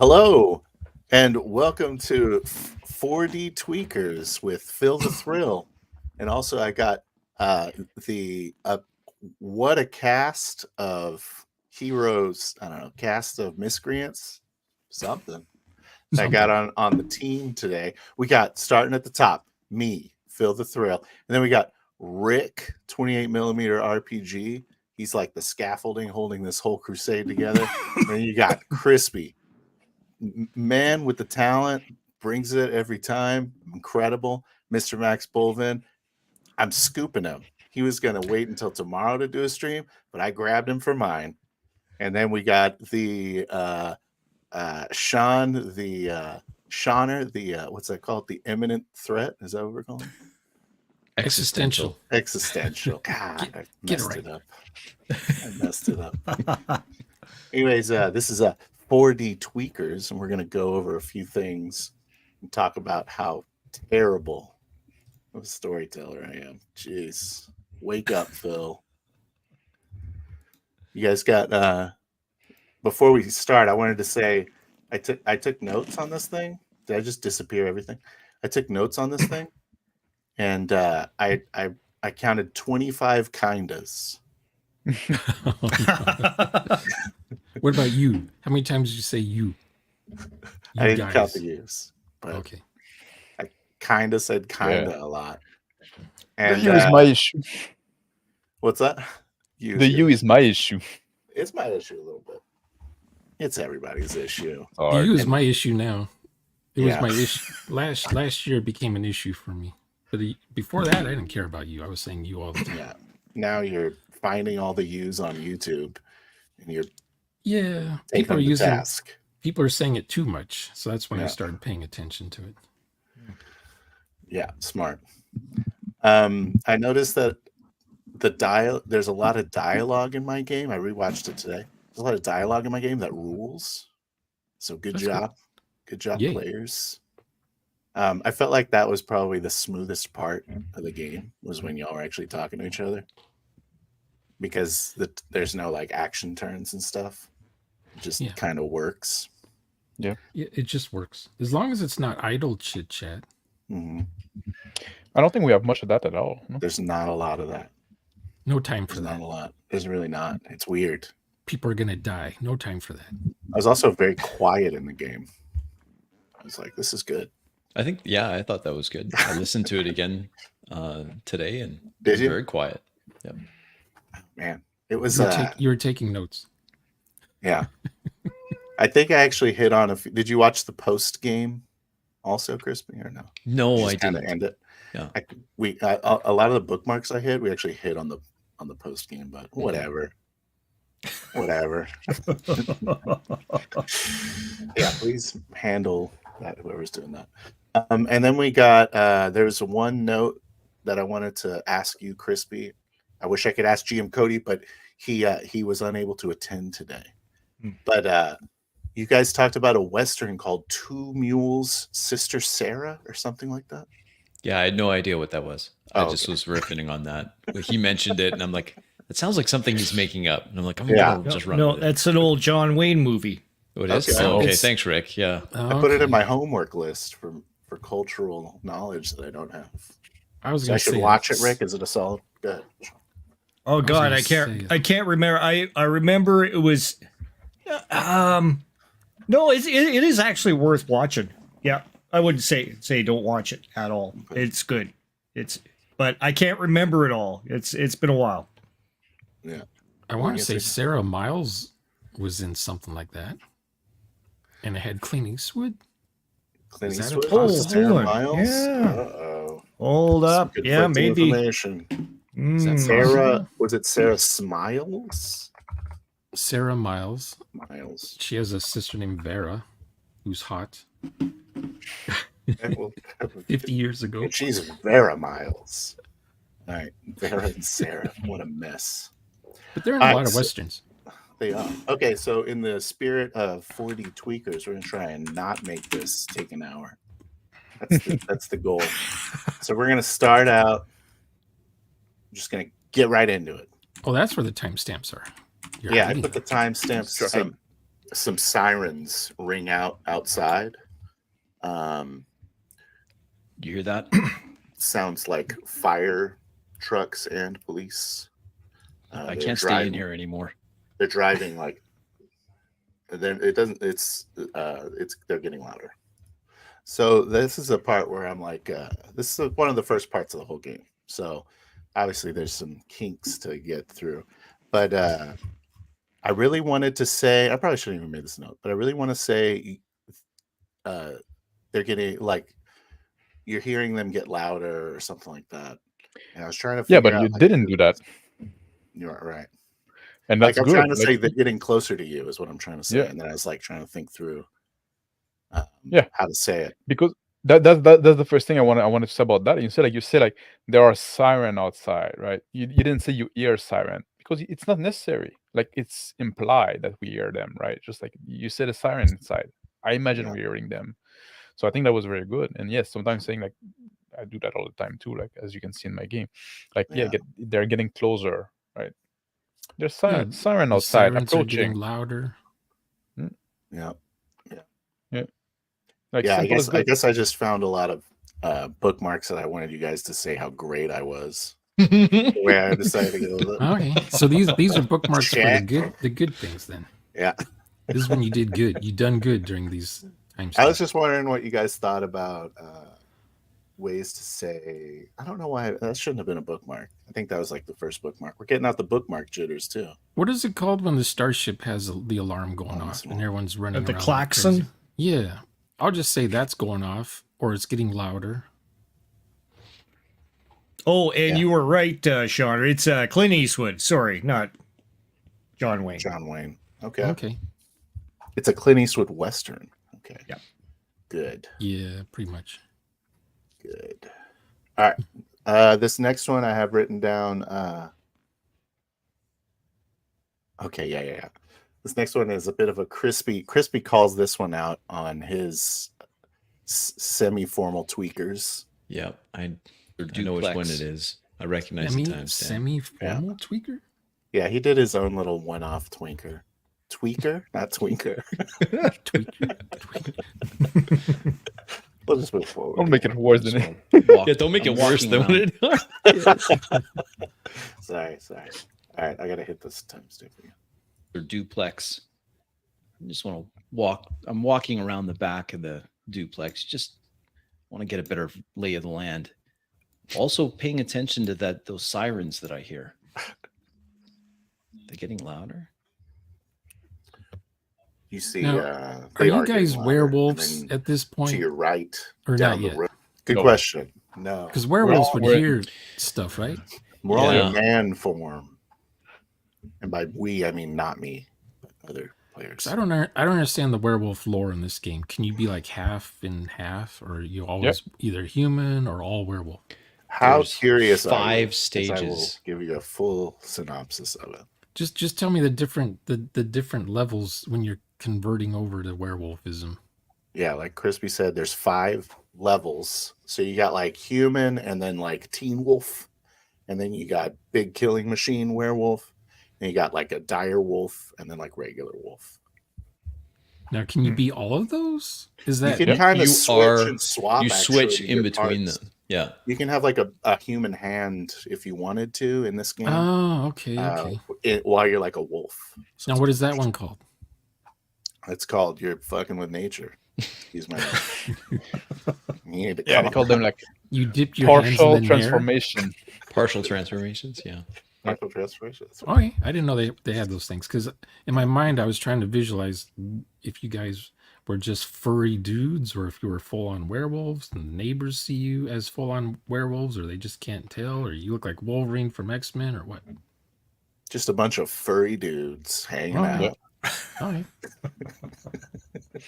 Hello, and welcome to 4D Tweakers with Phil the Thrill. And also, I got the what a cast of heroes, I don't know, cast of miscreants, something. I got on the team today. We got starting at the top, me, Phil the Thrill, and then we got Rick, 28 millimeter RPG. He's like the scaffolding holding this whole crusade together. And you got Crispy, man with the talent, brings it every time. Incredible. Mr. Max Bolvin. I'm scooping him. He was going to wait until tomorrow to do a stream, but I grabbed him for mine. And then we got the Sean, the Shauner, the what's that called? The imminent threat. Is that what we're calling it? Existential. God, I messed it up. I messed it up. Anyways, this is a 4D Tweakers, and we're going to go over a few things and talk about how terrible of a storyteller I am. Jeez. Wake up, Phil. You guys got before we start, I wanted to say I took notes on this thing. Did I just disappear everything? I took notes on this thing, and I counted 25 kindas. What about you? How many times did you say you? I didn't count the yous, but okay. I kind of said kinda a lot. And the you is my issue. What's that? The you is my issue. It's my issue a little bit. It's everybody's issue. The you is my issue now. It was my issue last year. It became an issue for me, but before that, I didn't care about you. I was saying you all the time. Yeah. Now you're finding all the yous on YouTube, and you're people are using task. People are saying it too much, so that's when I started paying attention to it. Yeah, smart. I noticed that there's a lot of dialogue in my game. I rewatched it today. There's a lot of dialogue in my game that rules. So good job. Good job, players. I felt like that was probably the smoothest part of the game, was when y'all were actually talking to each other. Because there's no like action turns and stuff. It just kind of works. Yeah, it just works. As long as it's not idle chit chat. Mm-hmm. I don't think we have much of that at all. No? There's not a lot of that. No time for that. Not a lot. There's really not. It's weird. People are gonna die. No time for that. I was also very quiet in the game. I was like, this is good. I think, I thought that was good. I listened to it again today, and it was very quiet. Yep. Man, it was. You were taking notes. Yeah. I think I actually hit on did you watch the post game also, Crispy, or no? No, I didn't. End it. Yeah. A lot of the bookmarks I hit, we actually hit on the post game, but whatever. Whatever. Yeah, please handle that, whoever's doing that. And then we got there's one note that I wanted to ask you, Crispy. I wish I could ask GM Cody, but he was unable to attend today. But you guys talked about a Western called Two Mules, Sister Sarah, or something like that. Yeah, I had no idea what that was. I just was riffing on that. He mentioned it, and I'm like, it sounds like something he's making up. And I'm like, I'm gonna just run. No, that's an old John Wayne movie. Oh, it is? Okay, thanks, Rick. Yeah. I put it in my homework list for cultural knowledge that I don't have. I was gonna say, I should watch it, Rick. Is it a solid? Good. Oh God, I can't remember. I remember it was. No, it is actually worth watching. Yeah, I wouldn't say don't watch it at all. Okay. It's good. But I can't remember it all. It's been a while. Yeah, I want to say Sarah Miles was in something like that, and it had Clint Eastwood. Clint Eastwood. Sarah Miles. Yeah. Hold up. Yeah, maybe. Sarah, was it Sarah Smiles? Sarah Miles. Miles. She has a sister named Vera, who's hot. 50 years ago. She's Vera Miles. All right, Vera and Sarah. What a mess. But they're in a lot of Westerns. They are. Okay, so in the spirit of 4D Tweakers, we're going to try and not make this take an hour. That's the goal. So we're going to start out. I'm just going to get right into it. Oh, that's where the timestamps are. I put the timestamps. some sirens ring out outside. You hear that? Sounds like fire trucks and police. I can't stay in here anymore. They're driving like. Then it doesn't. It's they're getting louder. So this is a part where I'm like, this is one of the first parts of the whole game. So obviously there's some kinks to get through, but I really wanted to say, I probably shouldn't even made this note, but I really want to say they're getting like, you're hearing them get louder or something like that. And I was trying to figure but out, you didn't do that. You're right. And that's I'm good. trying to say they're getting closer to you is what I'm trying to say. Yeah. And then I was like trying to think through how to say it. Because that's the first thing I want to say about that. You say like there are siren outside, right? You didn't say you hear siren because it's not necessary. Like it's implied that we hear them, right? Just like you said a siren inside. I imagine we're hearing them. So I think that was very good. And yes, sometimes saying like I do that all the time too, like as you can see in my game. Like they're getting closer, right? There's siren the outside sirens approaching. are getting louder. Yeah. Like I guess I just found a lot of bookmarks that I wanted you guys to say how great I was. The way I decided to go with it. Okay, so these are bookmarks for the good things then. Yeah. This is when you did good. You done good during these times. I was just wondering what you guys thought about ways to say. I don't know why that shouldn't have been a bookmark. I think that was like the first bookmark. We're getting out the bookmark jitters too. What is it called when the starship has the alarm going off and everyone's running The around? klaxon? Like yeah. I'll just say that's going off or it's getting louder. Oh, and you were right, Sean. It's Clint Eastwood. Sorry, not John Wayne. John Wayne. Okay. Okay. It's a Clint Eastwood Western. Okay. Yeah. Good. Yeah, pretty much. Good. All right. This next one I have written down. Okay. Yeah. This next one is a bit of a Crispy. Crispy calls this one out on his semi-formal tweakers. Yeah, I know which one it is. I recognize the timestamp. Semi-formal tweaker? Yeah, he did his own little one-off tweaker. Tweaker? Not twinker. Tweaker? We'll just move forward. Don't make it worse than it. Yeah, don't make it worse than what it is. Sorry. All right, I gotta hit this timestamp again. Or duplex. I just want to walk. I'm walking around the back of the duplex. Just want to get a better lay of the land. Also paying attention to those sirens that I hear. They're getting louder. You see, now, are you guys werewolves at this point? To your right, or not yet? Good question. No, because werewolves would hear stuff, right? We're all in man form. And by we, I mean not me, but other players. I don't understand the werewolf lore in this game. Can you be like half and half, or are you always either human or all werewolf? How curious! 5 stages. I will give you a full synopsis of it. Just tell me the different levels when you're converting over to werewolfism. Yeah, like Crispy said, there's 5 levels. So you got like human, and then like teen wolf, and then you got big killing machine werewolf. And you got like a dire wolf and then like regular wolf. Now, can you be all of those? Is that you can kind of switch and swap? You switch in between them. Yeah, you can have like a human hand if you wanted to in this game. Oh, okay. While you're like a wolf. So now, what is that one called? It's called "You're Fucking with Nature." Excuse my. They call them like you dipped your partial hands in transformation. Partial transformations. Yeah. Partial transformation. Okay, I didn't know they had those things because in my mind I was trying to visualize if you guys were just furry dudes or if you were full on werewolves and the neighbors see you as full on werewolves or they just can't tell or you look like Wolverine from X-Men or what. Just a bunch of furry dudes hanging out. Yeah. Okay.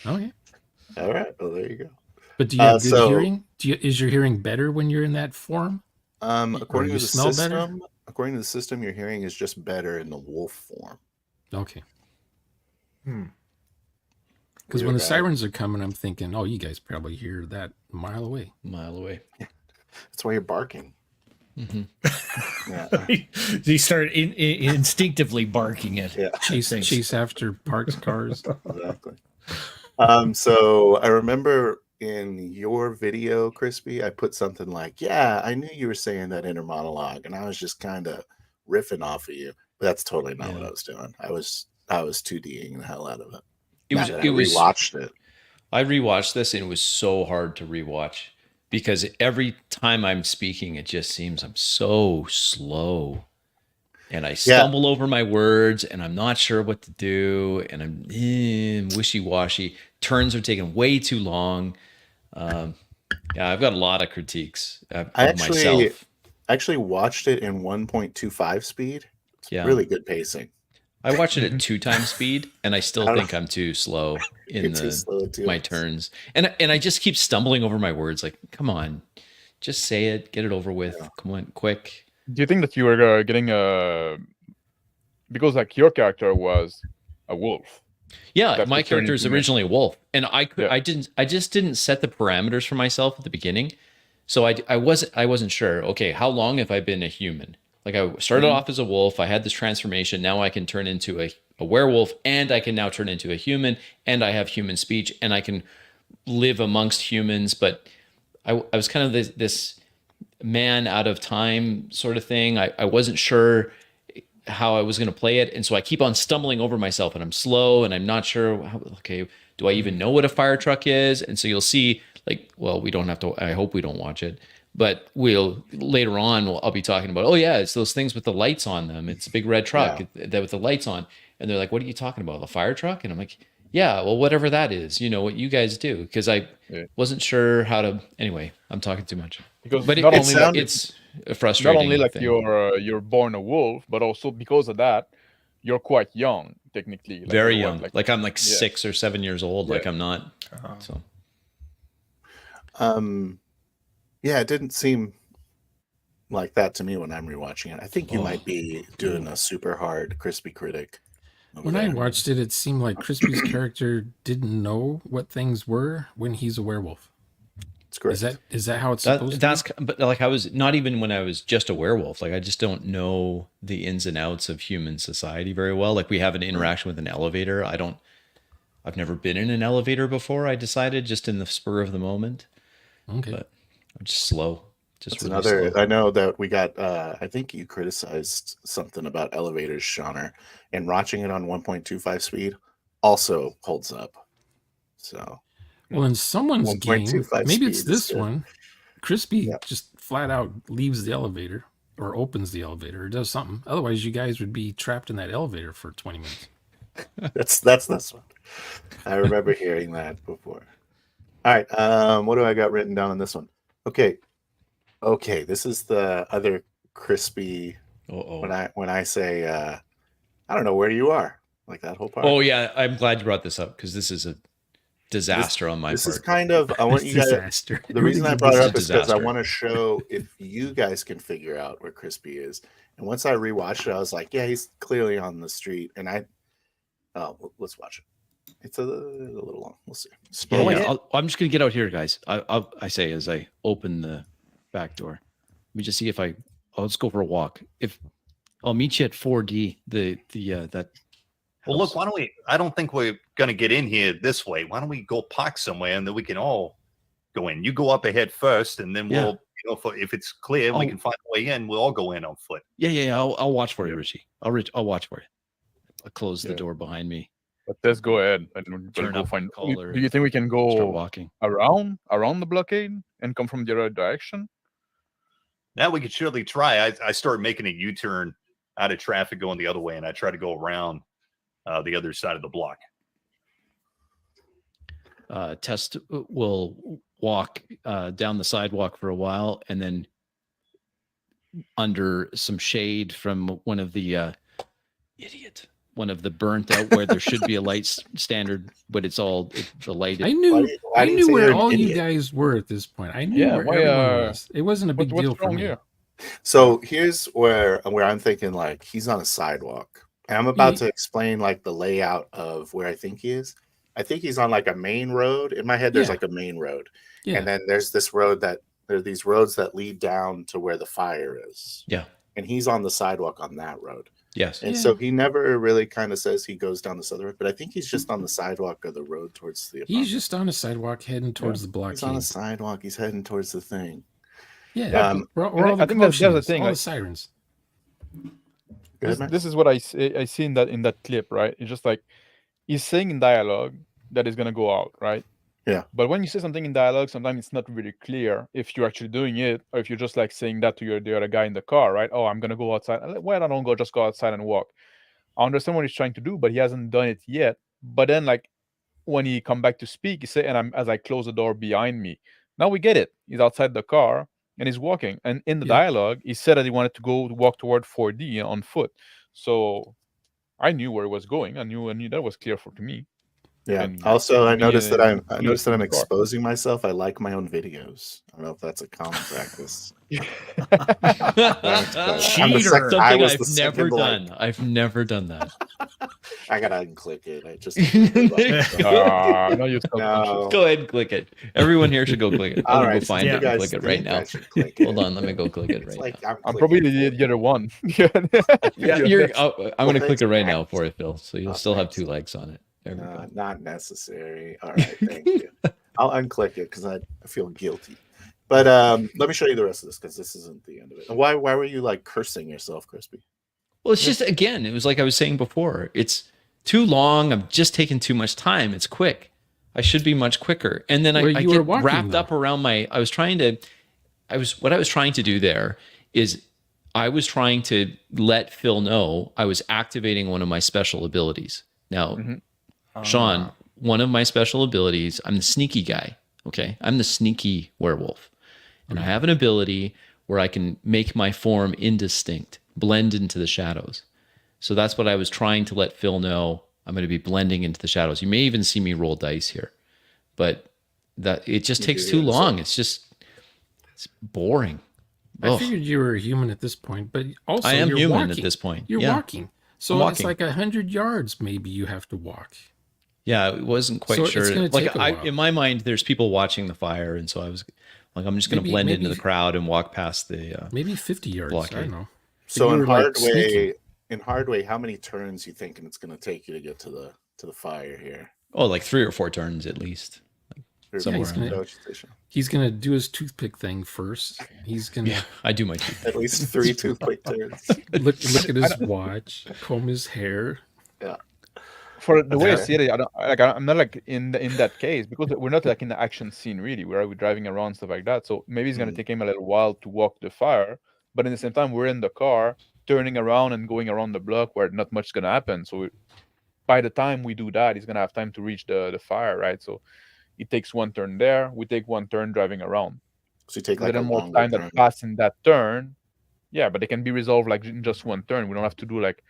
Okay. All right. Well, there you go. But do you have good hearing? Is your hearing better when you're in that form? According to the system, your hearing is just better in the wolf form. Okay. Because when the sirens are coming, I'm thinking, oh, you guys probably hear that a mile away. That's why you're barking. Yeah. He started instinctively barking it. Yeah. Chase after parked cars. Exactly. So I remember in your video, Crispy, I put something like, "Yeah, I knew you were saying that inner monologue, and I was just kind of riffing off of you." But that's totally not what I was doing. I was 2Ding the hell out of it. It was. Now that It I was. rewatched it. I rewatched this and it was so hard to rewatch because every time I'm speaking, it just seems I'm so slow. And I stumble over my words and I'm not sure what to do. And I'm wishy-washy. Turns are taking way too long. Yeah, I've got a lot of critiques of myself. I actually watched it in 1.25 speed. It's Yeah. really good pacing. I watched it at 2x speed, and I still think I'm too slow in my turns. And I just keep stumbling over my words. Like, come on, just say it, get it over with. Yeah. Come on, quick. Do you think that you were getting because like your character was a wolf? Yeah, my character is originally a wolf, and I just didn't set the parameters for myself at the beginning, so I wasn't sure. Okay, how long have I been a human? Like I started off as a wolf, I had this transformation. Now I can turn into a werewolf, and I can now turn into a human, and I have human speech, and I can live amongst humans. But I was kind of this man out of time sort of thing. I wasn't sure how I was going to play it, and so I keep on stumbling over myself, and I'm slow, and I'm not sure. Okay, do I even know what a fire truck is? And so you'll see, like, well, we don't have to. I hope we don't watch it. But later on, I'll be talking about, oh yeah, it's those things with the lights on them. It's a big red truck that with the lights on. And they're like, what are you talking about? The fire truck? And I'm like, yeah, well, whatever that is, what you guys do. Because I wasn't sure how to, anyway, I'm talking too much. Because but it's a frustrating not only like thing. you're born a wolf, but also because of that, you're quite young, technically. Like very young. Like I'm like 6 or 7 years old. Like I'm not, so. Yeah, it didn't seem like that to me when I'm rewatching it. I think you might be doing a super hard Crispy critic. When I watched it, it seemed like Crispy's character didn't know what things were when he's a werewolf. That's correct. Is that how it's supposed to be? But like I was not even when I was just a werewolf. Like I just don't know the ins and outs of human society very well. Like we have an interaction with an elevator. I've never been in an elevator before. I decided just in the spur of the moment. Okay. But I'm just slow. Just really slow. I know that we got, I think you criticized something about elevators, Shauner, and watching it on 1.25 speed also holds up. So, well, in someone's game, maybe it's this one, Crispy just flat out leaves the elevator or opens the elevator or does something. Otherwise, you guys would be trapped in that elevator for 20 minutes. That's this one. I remember hearing that before. All right. What do I got written down on this one? Okay. This is the other Crispy. When I say, I don't know where you are, like that whole part. Oh yeah, I'm glad you brought this up because this is a disaster on my part. This is kind of, I want you guys. Disaster. The reason I brought it up is because I want to show if you guys can figure out where Crispy is. And once I rewatched it, I was like, yeah, he's clearly on the street. And let's watch it. It's a little long. We'll see. I'm just gonna get out here, guys. I say as I open the back door. Let me just see if let's go for a walk. If I'll meet you at 4D. That. Well, look. Why don't we? I don't think we're gonna get in here this way. Why don't we go park somewhere and then we can all go in? You go up ahead first, and then we'll. If it's clear, we can find a way in. We'll all go in on foot. Yeah. I'll watch for you, Richie. I'll watch for you. I'll close the door behind me. But let's go ahead and turn up find. Collar. Do you think we can go start walking around the blockade and come from the other direction? Now we could surely try. I started making a U-turn out of traffic going the other way, and I try to go around the other side of the block. Test will walk down the sidewalk for a while, and then under some shade from one of the burnt out where there should be a light standard, but it's the light. I knew where all you guys were at this point. I knew where everyone was. It wasn't a big deal for me. Here? So here's where I'm thinking, like, he's on a sidewalk. And I'm about to explain, like, the layout of where I think he is. I think he's on, like, a main road. In my head, there's, like, a main road. Yeah. And then there's this road that There are these roads that lead down to where the fire is. Yeah. And he's on the sidewalk on that road. Yes. And so he never really kind of says he goes down this other road, but I think he's just on the sidewalk of the road towards the apartment. He's just on a sidewalk heading towards the blockade. He's on a sidewalk. He's heading towards the thing. Yeah. I think that's the thing. All Like, the sirens. this is what I see in that clip, right? It's just like he's saying in dialogue that is gonna go out, right? Yeah. But when you say something in dialogue, sometimes it's not really clear if you're actually doing it or if you're just like saying that to the other guy in the car, right? Oh, I'm gonna go outside. Why don't go just go outside and walk? I understand what he's trying to do, but he hasn't done it yet. But then, like, when he come back to speak, he say, and as I close the door behind me. Now we get it. He's outside the car and he's walking. And in the dialogue, he said that he wanted to walk toward 4D on foot. So I knew where he was going. I knew that was clear to me. Yeah. And also, I noticed that I'm car. exposing myself. I like my own videos. I don't know if that's a common practice. Cheater. Something I've never done. I've never done that. I gotta unclick it. I just No, you No. Go ahead and click it. Everyone here should go click it. All I'm gonna right, go find you it guys and click it right think now. I should click it. Hold on, let me go click it It's right like now. I'm probably the other one. Yeah, I'm gonna click it right now for it, Phil. So you'll Oh, still have thanks. 2 likes on it. There we go. Not necessary. All right, thank you. I'll unclick it because I feel guilty. But let me show you the rest of this because this isn't the end of it. And why were you like cursing yourself, Crispy? Well, it's just, again, it was like I was saying before. It's too long. I'm just taking too much time. It's quick. I should be much quicker. And then I you were get walking, wrapped up around what I was trying to do there is I was trying to let Phil know I was activating one of my special abilities. Now, Sean, one of my special abilities, I'm the sneaky guy. Okay. I'm the sneaky werewolf. And I have an ability where I can make my form indistinct, blend into the shadows. So that's what I was trying to let Phil know. I'm going to be blending into the shadows. You may even see me roll dice here, but that it just takes too long. It's boring. I figured you were a human at this point, but also I am you're human walking. at this point. You're Yeah. walking. So I'm it's walking. like 100 yards maybe you have to walk. Yeah, I wasn't quite So sure. it's gonna Like take a while. in my mind, there's people watching the fire, and so I was like, I'm just going to blend into the crowd and walk past the. Maybe 50 yards. blockade. I don't know. So you in were, like, hard way, how many turns you thinking it's going to take you to get to the fire here? Oh, like 3 or 4 turns at least. Somewhere around there. He's gonna do his toothpick thing first. He's gonna I do my toothpick. At least 3 toothpick turns. look at his watch, comb his hair. Yeah. For the way I see it, I'm not like in that case because we're not like in the action scene really. We're driving around stuff like that. So maybe it's gonna take him a little while to walk the fire, but at the same time we're in the car turning around and going around the block where not much is gonna happen. So by the time we do that, he's gonna have time to reach the fire, right? So it takes 1 turn there. We take 1 turn driving around. So you take like a more longer time turn. that pass in that turn. Yeah, but they can be resolved like in just 1 turn. We don't have to do like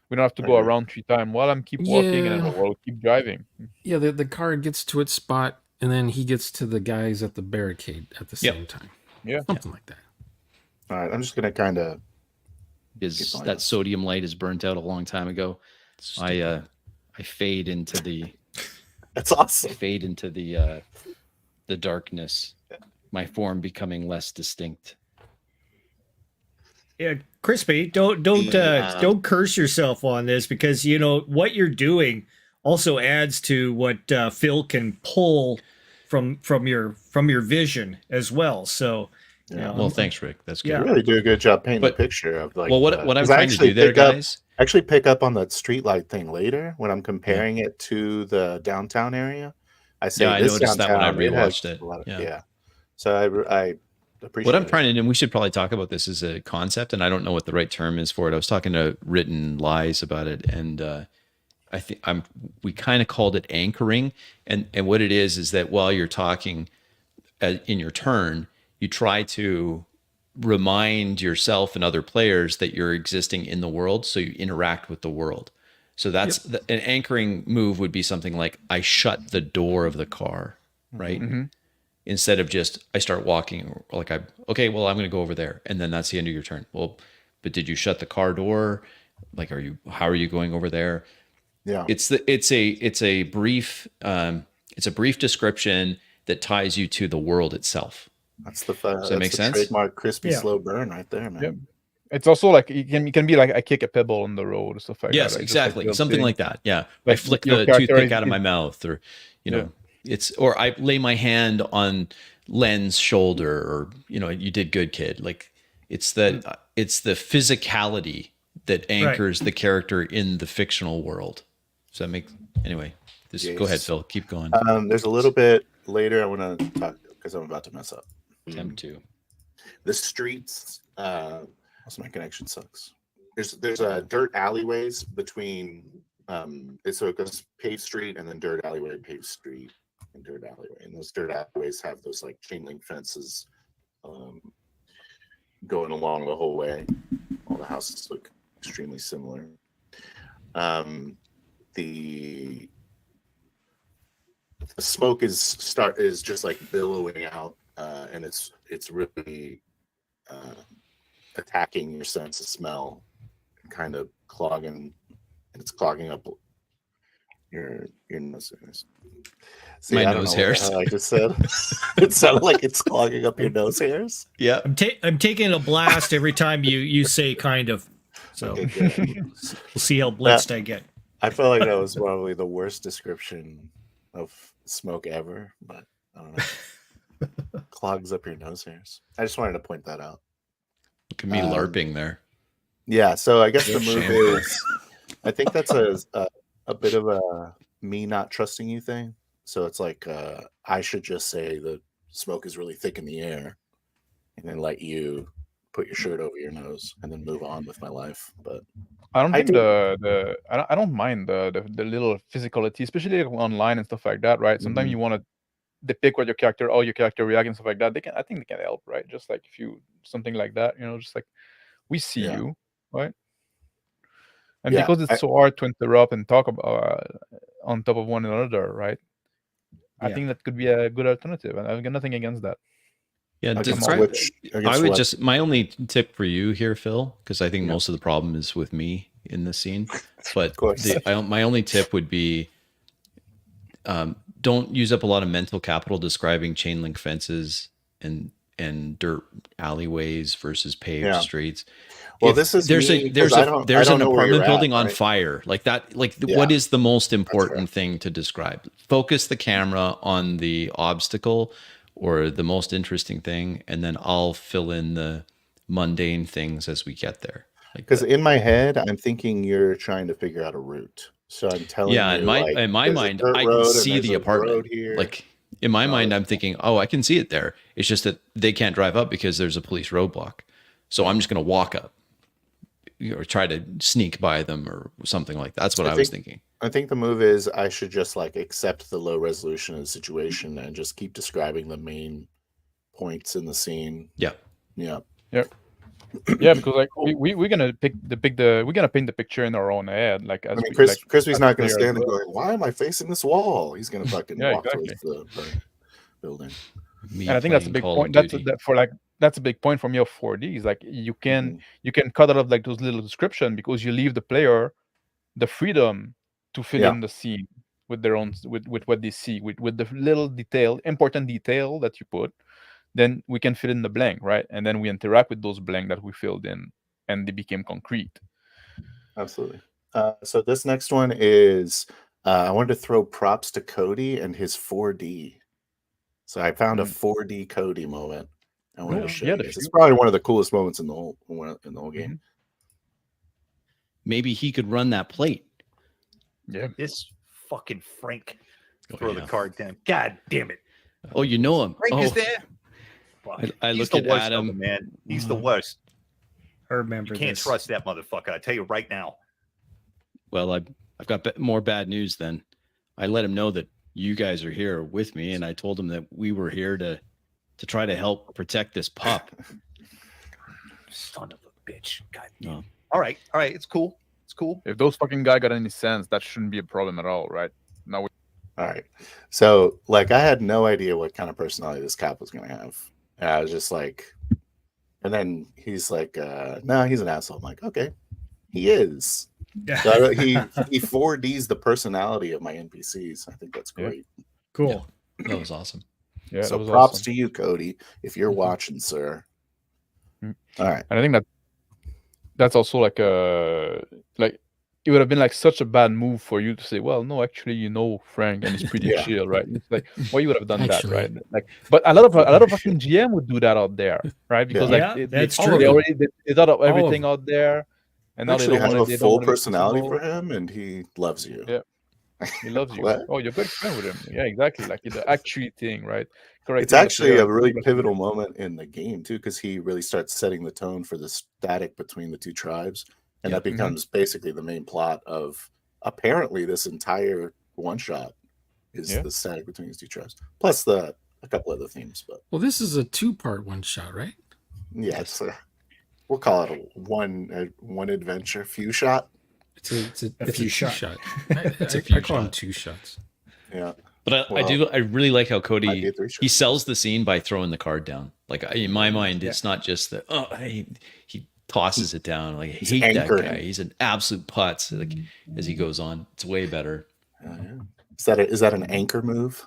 we don't have to go around 3 times while I'm keep walking and then we'll keep driving. Yeah, the car gets to its spot and then he gets to the guys at the barricade at the same time. Yeah. Something like that. All right, I'm just gonna kind of Because that sodium light is burnt out a long time ago. I fade into the That's awesome. fade into the darkness. My form becoming less distinct. Yeah, Crispy, don't curse yourself on this because you know what you're doing also adds to what Phil can pull from your vision as well. So, you know, Well, thanks, Rick. That's good. Yeah. You really do a good job painting But- the picture of like. Well, what I'm 'cause I trying to actually do there, pick up- guys. Actually, pick up on the streetlight thing later when I'm comparing it to the downtown area. I say Yeah, I this noticed that when I downtown, it has rewatched it. a lot of- Yeah. yeah. So I appreciate What I'm it. trying to do, and we should probably talk about this as a concept, and I don't know what the right term is for it. I was talking to Written Lies about it, and I think we kind of called it anchoring, and what it is that while you're talking in your turn, you try to remind yourself and other players that you're existing in the world, so you interact with the world. So that's an anchoring move would be something like I shut the door of the car, right? Mm-hmm. Instead of just I start walking, like I'm going to go over there, and then that's the end of your turn. Well, but did you shut the car door? Like, how are you going over there? Yeah. It's a brief description that ties you to the world itself. That's the Does that make sense? trademark crispy Yeah. slow burn right there, man. Yep. It's also like you can be like I kick a pebble on the road or stuff like that. Yes, Like, just like exactly. you're Something saying. like that. Yeah. Like, I flick your the character toothpick out of is- my mouth, or Yeah. or I lay my hand on Len's shoulder, or you did good, kid. Like it's the physicality that anchors the character in the fictional world. Does that make anyway? Go ahead, Phil. Keep going. There's a little bit later I want to talk because I'm about to mess up. Attempt to. The streets. Also, my connection sucks. There's dirt alleyways between. So it goes paved street and then dirt alleyway, paved street, and dirt alleyway. And those dirt alleyways have those like chain link fences going along the whole way. All the houses look extremely similar. The smoke is just like billowing out, and it's really attacking your sense of smell, kind of clogging up your nose hairs. See, My I don't nose know what the hairs. hell I just said. It sounded like it's clogging up your nose hairs. Yeah. I'm taking a blast every time you say kind of. So Okay, good. we'll see how blitzed I get. I felt like that was probably the worst description of smoke ever, but I don't know. Clogs up your nose hairs. I just wanted to point that out. Look at me LARPing there. Yeah, so I guess the move Shame. is, I think that's a bit of a me not trusting you thing. So it's like I should just say the smoke is really thick in the air, and then let you put your shirt over your nose, and then move on with my life. But I don't think do. I don't mind the little physicality, especially like online and stuff like that, right? Sometimes you want to depict what your character reacts and stuff like that. I think they can help, right? Just like if you something like that, just like we see you, right? And because it's so hard to interrupt and talk about on top of one another, right? I think that could be a good alternative, and I've got nothing against that. Yeah, my only tip for you here, Phil, because I think most of the problem is with me in this scene. But my only tip would be don't use up a lot of mental capital describing chain link fences and dirt alleyways versus paved streets. Well, there's an apartment building on fire like that. What is the most important thing to describe? Focus the camera on the obstacle or the most interesting thing, and then I'll fill in the mundane things as we get there. Because in my head, I'm thinking you're trying to figure out a route. So I'm telling you, in my mind, I can see the apartment. Like in my mind, I'm thinking, oh, I can see it there. It's just that they can't drive up because there's a police roadblock. So I'm just going to walk up or try to sneak by them or something like that. That's what I was thinking. I think the move is I should just like accept the low resolution of the situation and just keep describing the main points in the scene. Yeah. Yeah, because like we're gonna paint the picture in our own head. Like as Crispy's not gonna stand there going, "Why am I facing this wall?" He's gonna fucking walk towards the building. And I think that's a big point. That's a big point for me of 4D. Is like you can cut out of like those little description because you leave the player the freedom to fill in the scene with their own with what they see with the little important detail that you put. Then we can fill in the blank, right? And then we interact with those blank that we filled in, and they became concrete. Absolutely. So this next one is I wanted to throw props to Cody and his 4D. So I found a 4D Cody moment. I wanted to show you guys. It's probably one of the coolest moments in the whole game. Maybe he could run that plate. Yeah. This fucking Frank throw the card down. God damn it. Oh, you know him. Frank is there. I look at Adam, man. He's the worst. I remember. You can't trust that motherfucker. I tell you right now. Well, I've got more bad news then. I let him know that you guys are here with me, and I told him that we were here to try to help protect this pup. Son of a bitch. God damn. No. All right. It's cool. If those fucking guy got any sense, that shouldn't be a problem at all, right? All right. So, like, I had no idea what kind of personality this cop was going to have. I was just like, and then he's like, no, he's an asshole. I'm like, okay, he is. So he 4Ds the personality of my NPCs. I think that's great. Cool. Yeah, that was awesome. Yeah, that So was props awesome. to you, Cody, if you're Mhm. watching, sir. Mhm. All right. And I think that's also like it would have been like such a bad move for you to say, well, no, actually, Frank, and he's pretty Yeah. chill, right? It's like, why you would have done that, Actually. right? Like, but a lot of Oh, fucking GM would do that out there, right? Because Yeah. like Yeah, that's they true. already they thought of of everything them. out there, and now Actually they have a don't full want to be personality possible. for him, and he loves you. Yeah. He loves you. What? Oh, you're good friend with him. Yeah, exactly. Like the actually thing, right? It's Correcting the actually player. a really pivotal moment in the game too, because he really starts setting the tone for the static between the two tribes, and Yeah. that becomes basically the main plot of apparently this entire one shot is Yeah. the static between these two tribes, plus a couple other themes. But Well, this is a 2-part one shot, right? yeah, it's we'll call it a one adventure few shot. It's a few two shot. shot. It's a I few call them shot. 2 shots. Yeah, But Well, I really like how might be Cody a 3 he shot. sells the scene by throwing the card down. Like in my mind, it's not just that he tosses it down. Like I He's hate that anchoring. guy. He's an absolute putz. Like as he goes on, it's way better. Yeah. Is that an anchor move?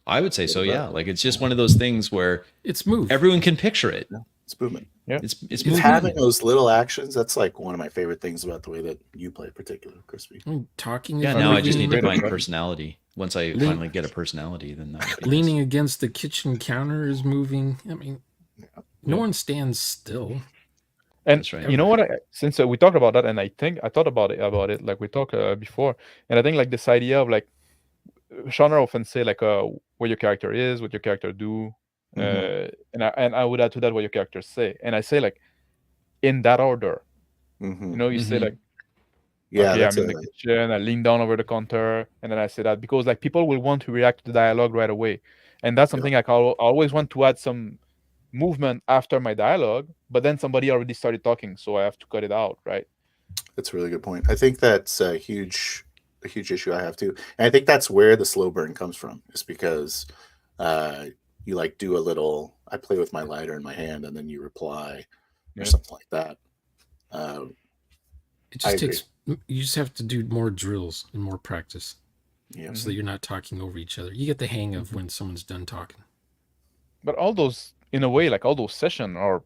I would say so. Yeah. Like it's just one of those things where It's moved. everyone can picture it. Yeah, it's movement. Yeah. It's It's movement. having those little actions. That's like one of my favorite things about the way that you play, particularly Crispy. Talking. Yeah. is Now I just moving, need to Great find idea. personality. Once I finally get a personality, then that would be leaning nice. against the kitchen counter is moving. I mean, no one stands still. And That's right. you know what? Since we talked about that, and I thought about it like we talked before, and I think like this idea of like Shauna often say like what your character is, what your character do, and I would add to that what your characters say, and I say like in that order. Mm-hmm. You say like, Yeah, okay, that's I'm in the kitchen, I lean down over the counter, and then I say that because like people will want to react to the dialogue right away, and that's something I always want to add some movement after my dialogue, but then somebody already started talking, so I have to cut it out, right? That's a really good point. I think that's a huge issue I have too, and I think that's where the slow burn comes from. Is because you like do a little. I play with my lighter in my hand, and then you reply or something like that. It just takes. You just have to do more drills and more practice. Yeah. So that you're not talking over each other. You get the hang of when someone's done talking. But all those, in a way, like all those sessions are,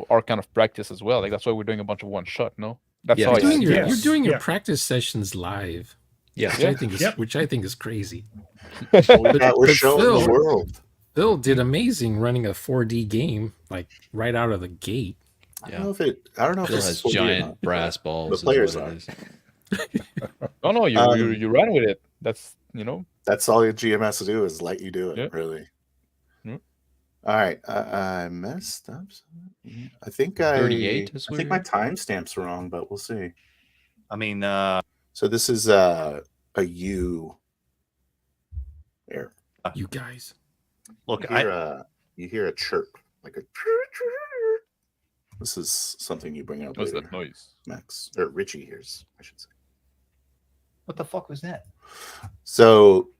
are kind of practice as well. Like that's why we're doing a bunch of one shot. No, that's how you're doing your practice sessions live. Yeah, which I think is crazy. We're showing the world. Phil did amazing running a 4D game like right out of the gate. I don't know if Phil has giant brass balls. The players are. Oh no, you run with it. That's That's all your GM has to do is let you do it. Yeah. Really. Yeah. All right, I messed up. I think 38. I think my timestamp's wrong, but we'll see. I mean, so this is a U. There. You guys. Look, you hear a chirp, like a. This is something you bring up. What's later, that noise? Max or Richie hears, I should say. what the fuck was that? So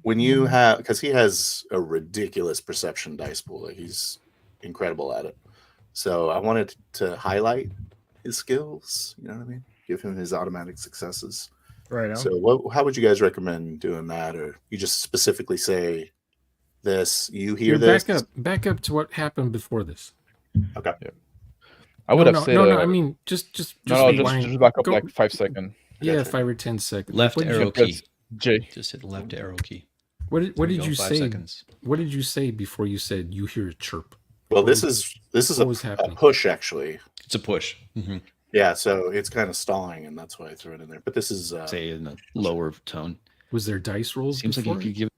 when you have, because he has a ridiculous perception dice pool, like he's incredible at it. So I wanted to highlight his skills. You know what I mean? Give him his automatic successes. Right on. So how would you guys recommend doing that, or you just specifically say this? You hear this? Back up to what happened before this. Okay. Yeah. I would have said no. I mean, just rewind. just back up like 5 seconds. Yeah, Gotcha. 5 or 10 seconds. Left arrow key. J. Just hit the left arrow key. What did you 5 say? seconds. What did you say before you said you hear a chirp? Well, this is a push actually. It's a push. Mm-hmm. Yeah, so it's kind of stalling, and that's why I threw it in there. But this is say in a lower tone. Was there dice rolls? Seems before? like you could give.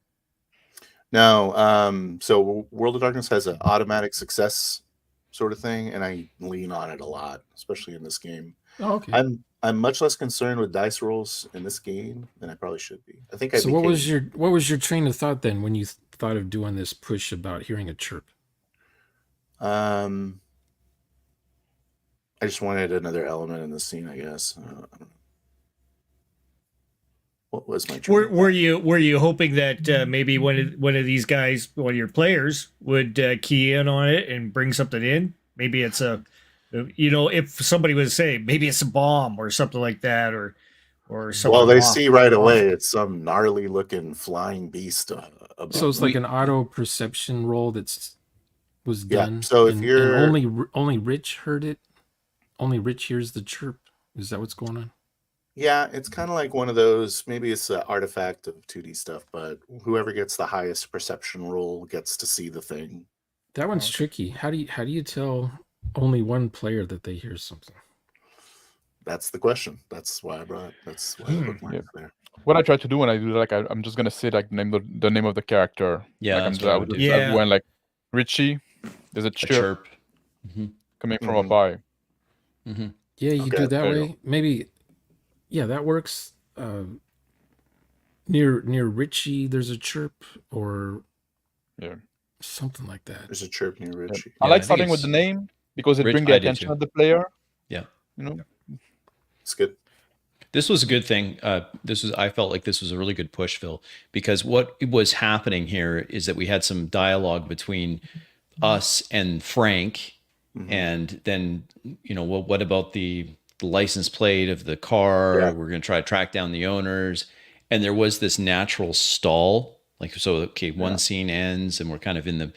No. So World of Darkness has an automatic success sort of thing, and I lean on it a lot, especially in this game. Oh, okay. I'm much less concerned with dice rolls in this game than I probably should be. I think. What was your train of thought then when you thought of doing this push about hearing a chirp? I just wanted another element in the scene, I guess. I don't know. What was my train? Were you hoping that maybe one of these guys, one of your players, would key in on it and bring something in? Maybe it's if somebody would say maybe it's a bomb or something like that, or or Well, someone they off- see right off. away it's some gnarly looking flying beast. Above So it's them. like an auto perception roll was Yeah, done. so if and you're- only Rich heard it. Only Rich hears the chirp. Is that what's going on? Yeah, it's kind of like one of those. Maybe it's an artifact of 2D stuff, but whoever gets the highest perception roll gets to see the thing. That one's tricky. How do you tell only one player that they hear something? That's the question. That's why I brought. That's why I bookmarked it there. What I try to do when I do that, like I'm just gonna say like the name of the character. Yeah, like that's what I would do. Yeah. When like Richie, there's a A chirp, chirp. coming from Mhm. up high. Yeah, you Okay, do that there you way. Maybe. Yeah, that works. Near Richie, there's a chirp or Yeah. something like that. There's a chirp near Richie. I Yeah, I like think starting with the it's- name because it Rich- brings the I do attention too. of the player. Yeah. You know. It's good. This was a good thing. I felt like this was a really good push, Phil, because what was happening here is that we had some dialogue between us and Frank, Mhm. and then what about the license plate of the car? Yeah. We're going to try to track down the owners, and there was this natural stall. Like, so, okay, one scene ends, and we're kind of in the.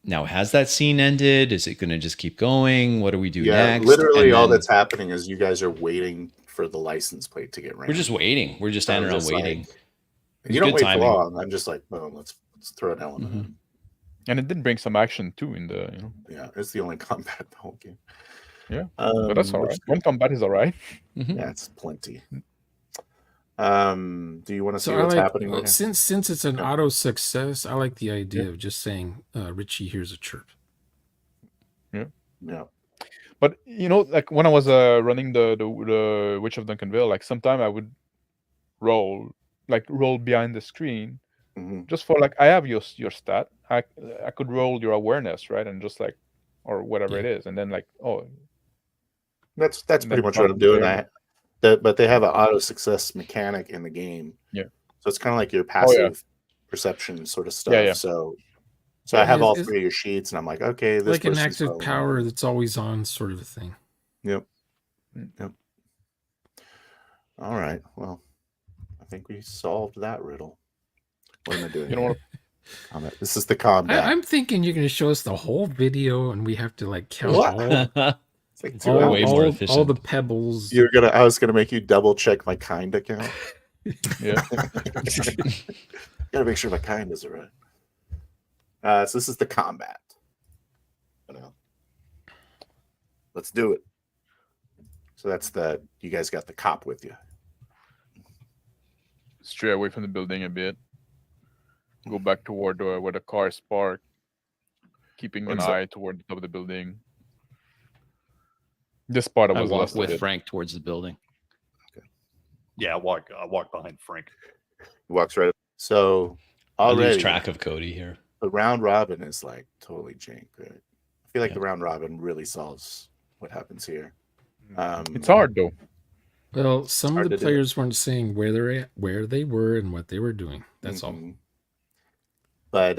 Now, has that scene ended? Is it going to just keep going? What do we do Yeah, next? literally And all then that's happening is you guys are waiting for the license plate to get ran. we're just waiting. We're just So standing around just like- waiting. You don't good wait timing. for long. I'm just like, boom, let's throw an element in. And it did bring some action too in the, you know. Yeah, it's the only combat in the whole game. Yeah, but that's all which right. is One good. combat is all right. Yeah, it's plenty. Do you want to see So I what's like happening right here? since it's an Yeah. auto success. I like the idea of just saying Richie hears a chirp. Yeah. But you know, like when I was running the Witch of Duncanville, like sometime I would roll behind the screen Mhm. just for like I have your stat. I could roll your awareness, right, and just like or whatever Yeah. it is, and then like That's And pretty then much what I'm from doing. there- But they have an auto success mechanic in the game. Yeah. So it's kind of like your yeah. passive perception sort of stuff. Yeah. So I have all It's- three of your sheets, and I'm like, okay, this Like an person's active rolling. power that's always on, sort of a thing. Yep. All right. Well, I think we solved that riddle. What am I doing? You know here? what? Combat. This is the combat. I'm thinking you're going to show us the whole video, and we have to like count What? all, It's like It's 2 all hours. way more efficient. all the pebbles. I was gonna make you double check my kind account. Yeah. Gotta make sure my kind is right. So this is the combat. Let's do it. So that's you guys got the cop with you. Stray away from the building a bit. Go back toward where the car is parked, keeping an What's that? eye toward the top of the building. This part I I was walk lost a with bit. Frank towards the building. Yeah, I walk behind Frank. He walks right up. So I lose already track of Cody here. the round robin is like totally jank, right? I feel like Yeah. the round robin really solves what happens here. It's hard though. Well, some Hard of the to do. players weren't saying where they're at, where they were, and what they were doing. That's all. Mhm. But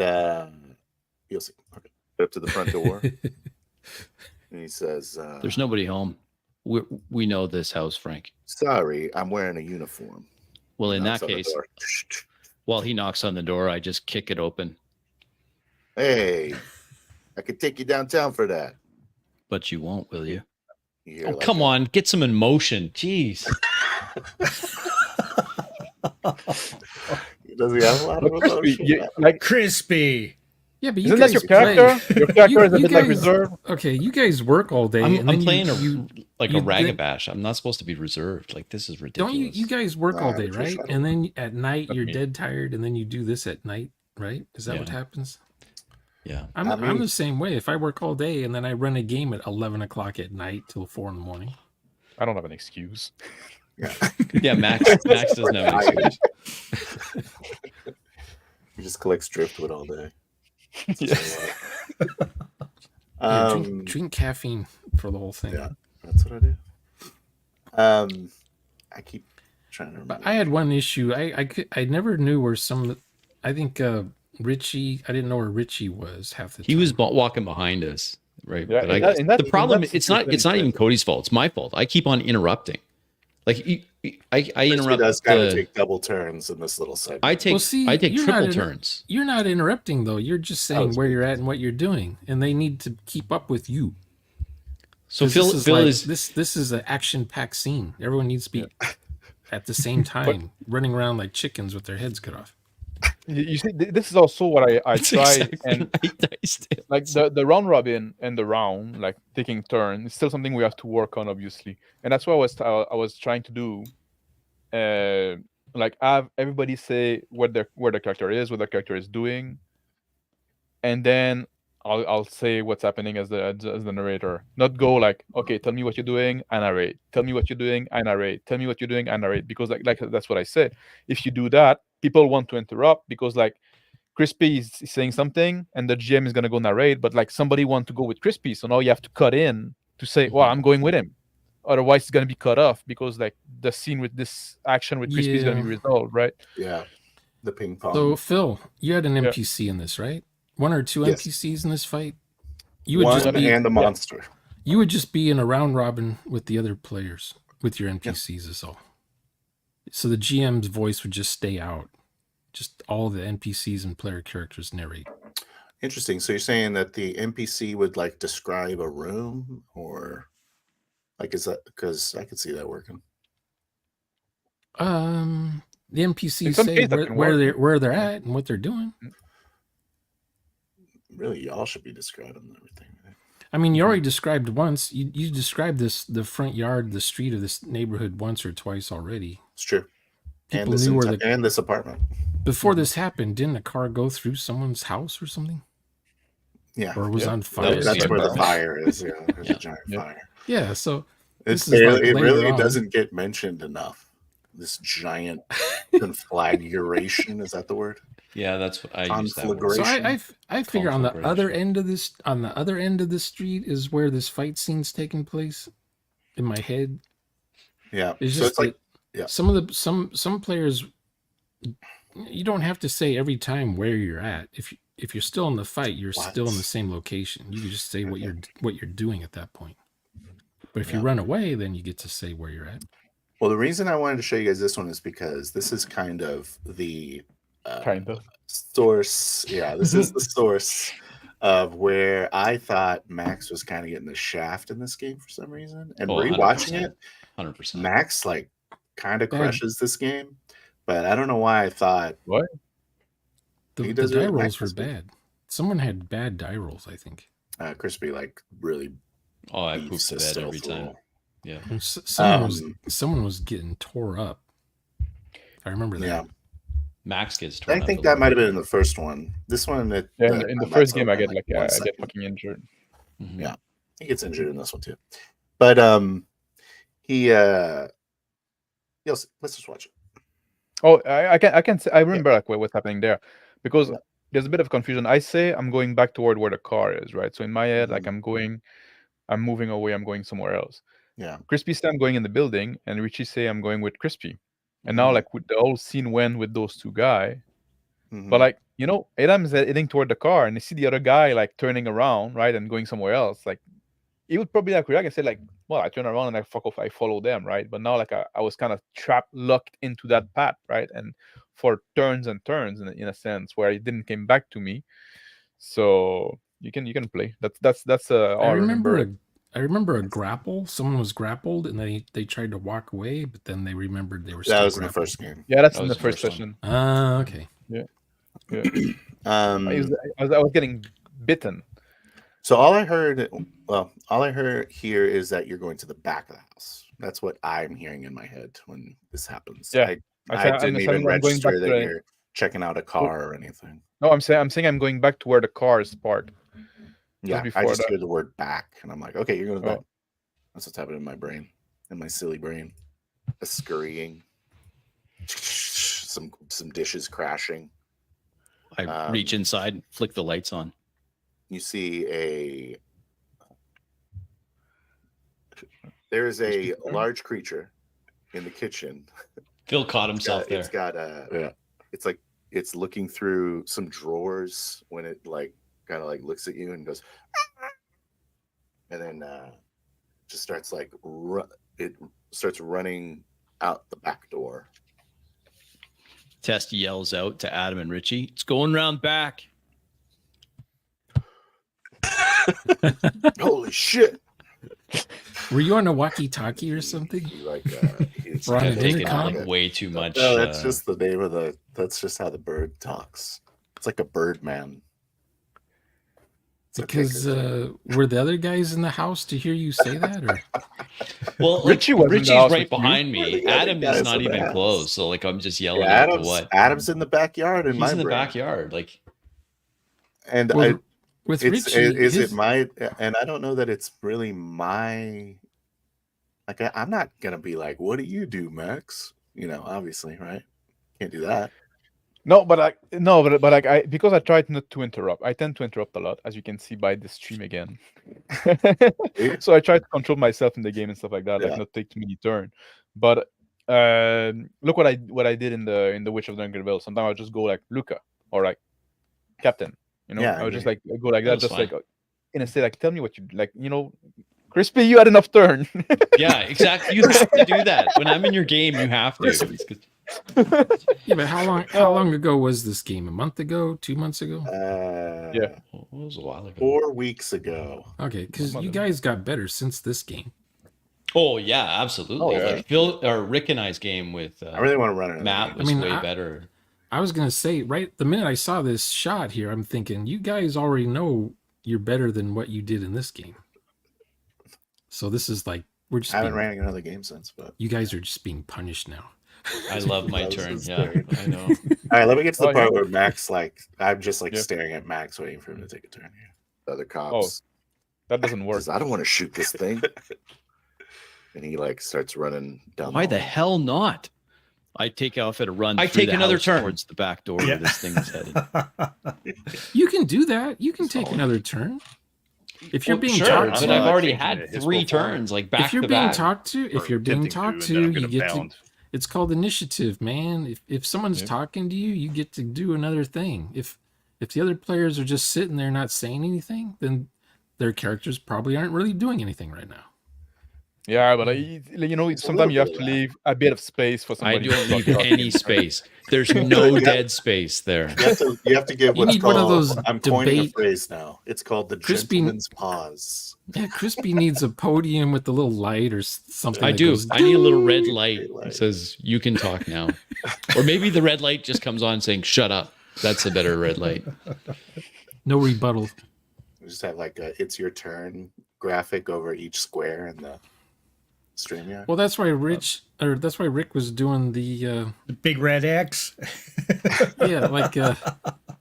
you'll see. Okay. Up to the front door, and he says, There's nobody home. We know this house, Frank. "Sorry, I'm wearing a uniform." Well, in Knocks that on the case, door. while he knocks on the door, I just kick it open. Hey, I could take you downtown for that. But you won't, will you? You hear Oh, like come a- on. Get some emotion. Jeez. Does he have a lot of emotion? Like, Crispy. Yeah, but you isn't that guys your character? Your character is a you bit like guys- reserved. Okay, you guys work all day, and I'm then playing you a you- ragabash. I'm not supposed to be reserved. Like, this is don't ridiculous. you guys work all Nah, day, just right? shut And then at night That's you're me. dead tired, and then you do this at night, right? Is that what Yeah. happens? Yeah. I'm I I'm mean- the same way. If I work all day and then I run a game at 11 o'clock at night till 4 in the morning. I don't have an excuse. Yeah, Max doesn't have an excuse. He just collects driftwood all day. Yes. Yeah, Um, drink caffeine for the whole thing. yeah. That's what I do. I keep trying to remember. But I had one issue. I never knew where I think Richie. I didn't know where Richie was half the time. He was walking behind us, right? Yeah, but in that- in that- the problem in that it's not situation, even Cody's fault. It's my fault. I keep on interrupting. Like I Crispy interrupt does kind of take double turns in this little segment. I take triple turns. You're not interrupting though. You're just saying where you're at and what you're doing, and they need to keep up with you. So Phil is this is an action-packed scene. Everyone needs to be at the same time running around like chickens with their heads cut off. You see, this is also what I tried, exactly and right, like the round robin and the round, like taking turn, is still something we have to work on, obviously, and that's what I was trying to do. Like have everybody say where the character is, what the character is doing, and then I'll say what's happening as the narrator. Not go like, okay, tell me what you're doing, I narrate. Tell me what you're doing, I narrate. Tell me what you're doing, I narrate. Because like that's what I said. If you do that, people want to interrupt because like Crispy is saying something and the GM is gonna go narrate, but like somebody want to go with Crispy, so now you have to cut in to say, well, I'm going with him. Otherwise, it's gonna be cut off because like the scene with this action with Crispy is gonna be resolved, right? Yeah, the ping pong. So Phil, you had an NPC in this, right? One or two NPCs in this fight. You would One just be and the monster. You would just be in a round robin with the other players with your NPCs is all. So the GM's voice would just stay out. Just all the NPCs and player characters narrate. Interesting. So you're saying that the NPC would like describe a room, or like is that because I could see that working? The NPCs say where they're at and what they're doing. Really, y'all should be describing everything. Right? I mean, you already described once. You described the front yard, the street of this neighborhood once or twice already. It's true. People knew where this apartment. Before this happened, didn't a car go through someone's house or something? Yeah. Or was on fire. That's where the fire is. Yeah, there's a giant fire. Yeah, so it really doesn't get mentioned enough. This giant conflagration, is that the word? Yeah, that's what I use that word. So I figure on the other end of the street is where this fight scene's taking place in my head. Yeah. It's just so it's like some players, you don't have to say every time where you're at. If you're still in the fight, you're still in the same location. You can just say what you're doing at that point. But if you run away, then you get to say where you're at. Well, the reason I wanted to show you guys this one is because this is kind of the source. Yeah, this is the source of where I thought Max was kind of getting the shaft in this game for some reason. And rewatching it, 100%. Max like kind of crushes this game, but I don't know why I thought the die rolls were bad. Someone had bad die rolls, I think. Crispy like really. Oh, I poop the bed every time. Yeah, someone was getting tore up. I remember that. Yeah, Max gets torn up. I think that might have been in the first one. This one, in the first game, I get fucking injured. Mm-hmm. Yeah, he gets injured in this one too. But let's just watch it. Oh, I remember like what's happening there, because there's a bit of confusion. I say I'm going back toward where the car is, right? So in my head, like I'm moving away. I'm going somewhere else. Yeah. Crispy said I'm going in the building, and Richie say I'm going with Crispy. And now, like, with the whole scene went with those two guys. But like, Adam's heading toward the car, and you see the other guy like turning around, right, and going somewhere else. Like, he would probably like react and say like, "Well, I turn around and I fuck off. I follow them, right?" But now, like, I was kind of locked into that path, right, and for turns and turns in a sense where it didn't come back to me. So you can play. That's I remember a grapple. Someone was grappled and they tried to walk away, but then they remembered they were still that was grappled. in the first game. Yeah, that's in the first session. Okay. Yeah. I was getting bitten. So all I heard here is that you're going to the back of the house. That's what I'm hearing in my head when this happens. Yeah. I didn't even register that you're checking out a car or anything. No, I'm saying I'm going back to where the car is parked. Yeah, I just hear the word back, and I'm like, okay, you're going to back. That's what's happening in my brain, in my silly brain. A scurrying, some dishes crashing. I reach inside, flick the lights on. You see there's a large creature in the kitchen. Phil caught himself there. It's got it's like it's looking through some drawers when it like kind of like looks at you and goes, and then just starts like it starts running out the back door. Test yells out to Adam and Richie, "It's going round back." Holy shit! Were you on a walkie-talkie or something? He's Or on I'm an taking intercom? like way too much. No, that's just the name of the. That's just how the bird talks. It's like a bird man. Because were the other guys in the house to hear you say that, or well, Richie was in the Richie's house right with you. behind Where are me. the other Adam guys is not in the even house? close, so like I'm just yelling Yeah, out to what? Adam's in the backyard in He's my in the brain. backyard, like. And well, with Richie? is it my? And I don't know that it's really my. Like I'm not gonna be like, what do you do, Max? Obviously, right? Can't do that. No, but like because I tried not to interrupt. I tend to interrupt a lot, as you can see by the stream again. So I try to control myself in the game and stuff like that, like not take too many turns. But look what I did in the Witch of Dunkerville. Sometimes I'll just go like Luca or like Captain. I would just like go like that, just fine. like in a state like, tell me what you like. Crispy, you had enough turn. Yeah, exactly. You have to do that when I'm in your game. You have to. Yeah, but how long ago was this game? A month ago? 2 months ago? Yeah, It was a while ago. 4 weeks ago. Okay, because you guys got better since this game. Oh yeah, absolutely. Oh, yeah. Like Phil or Rick and I's game with I really want to run it. Matt was way better. I was gonna say, right the minute I saw this shot here, I'm thinking you guys already know you're better than what you did in this game. So this is like we're just. I haven't ran another game since, but you guys are just being punished now. I love my turn. Yeah, I know. All right, let me get to the part yeah. where Max, I'm just staring at Max, waiting for him to take a turn here. The other cops. that doesn't work. Says, I don't want to shoot this thing. And he starts running down. Why the hell not? I take off at a run. I through take the another house turn towards the back door where this thing is headed. You can do that. You can take another turn. If you're being talked but to, I've already taking had it his 3 before. turns, like back if you're to being back. talked to, you get to. It's called initiative, man. If someone's talking to you, you get to do another thing. If the other players are just sitting there not saying anything, then their characters probably aren't really doing anything right now. Yeah, but sometimes you have to leave a bit of space for I somebody. don't leave any space. There's no dead space there. You have to give You what's need called. one of those I'm coining a debate- phrase now. It's called the Crispy- gentleman's pause. Yeah, Crispy needs a podium with a little light or something. I that do. goes, I need a little red light Red light. that says you can talk now. Or maybe the red light just comes on saying shut up. That's a better red light. no rebuttal. We just have it's your turn graphic over each square in the StreamYard. Well, that's why Rick was doing the big red X.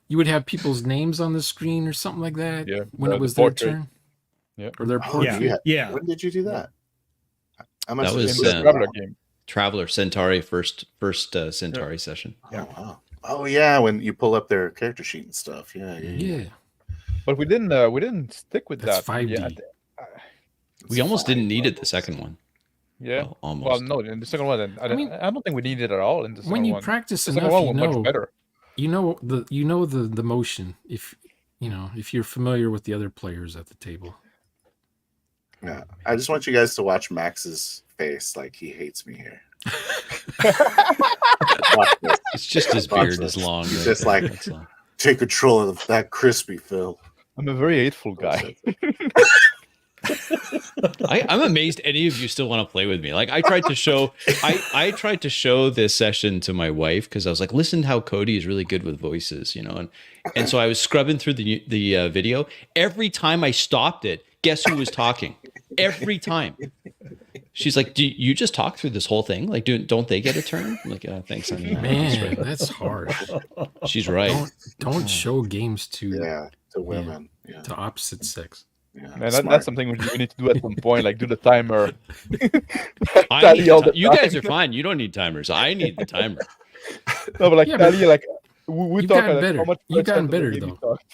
You would have people's names on the screen or something like that. Yeah, when it was the their portrait. turn. Yeah. Or their portrait. Yeah. When did you do that? How That was In the Traveler game. Traveler Centauri first Centauri session. Oh, wow. Oh yeah, when you pull up their character sheet and stuff. Yeah. But we didn't stick with That's that. 5D. Yeah, We almost didn't need it the second one. yeah. Well, almost. Well, no, in the second one, I don't think we need it at all in the second When you one. practice The enough, second one you was know much better. you know the motion. If you're familiar with the other players at the table. Yeah. I just want you guys to watch Max's face, like he hates me here. Watch this. It's just his Watch beard this. is long. He's right? just like, That's all. take control of that Crispy, Phil. I'm a very hateful guy. I'm amazed any of you still want to play with me. Like I tried to show this session to my wife because I was like, listen how Cody is really good with voices, and so I was scrubbing through the video. Every time I stopped it, guess who was talking? Every time. She's like, do you just talk through this whole thing? Like, don't they get a turn? I'm like, thanks, honey. Man, that's harsh. She's right. Don't show games to women. Yeah. to opposite sex. Yeah. Man, Smart. that's something we need to do at some point. Like do the timer. You guys are fine. You don't need timers. I need the timer. No, but Yeah, tally, like we you've talk gotten like, better. how much You've extent gotten of the better, game we though. talked.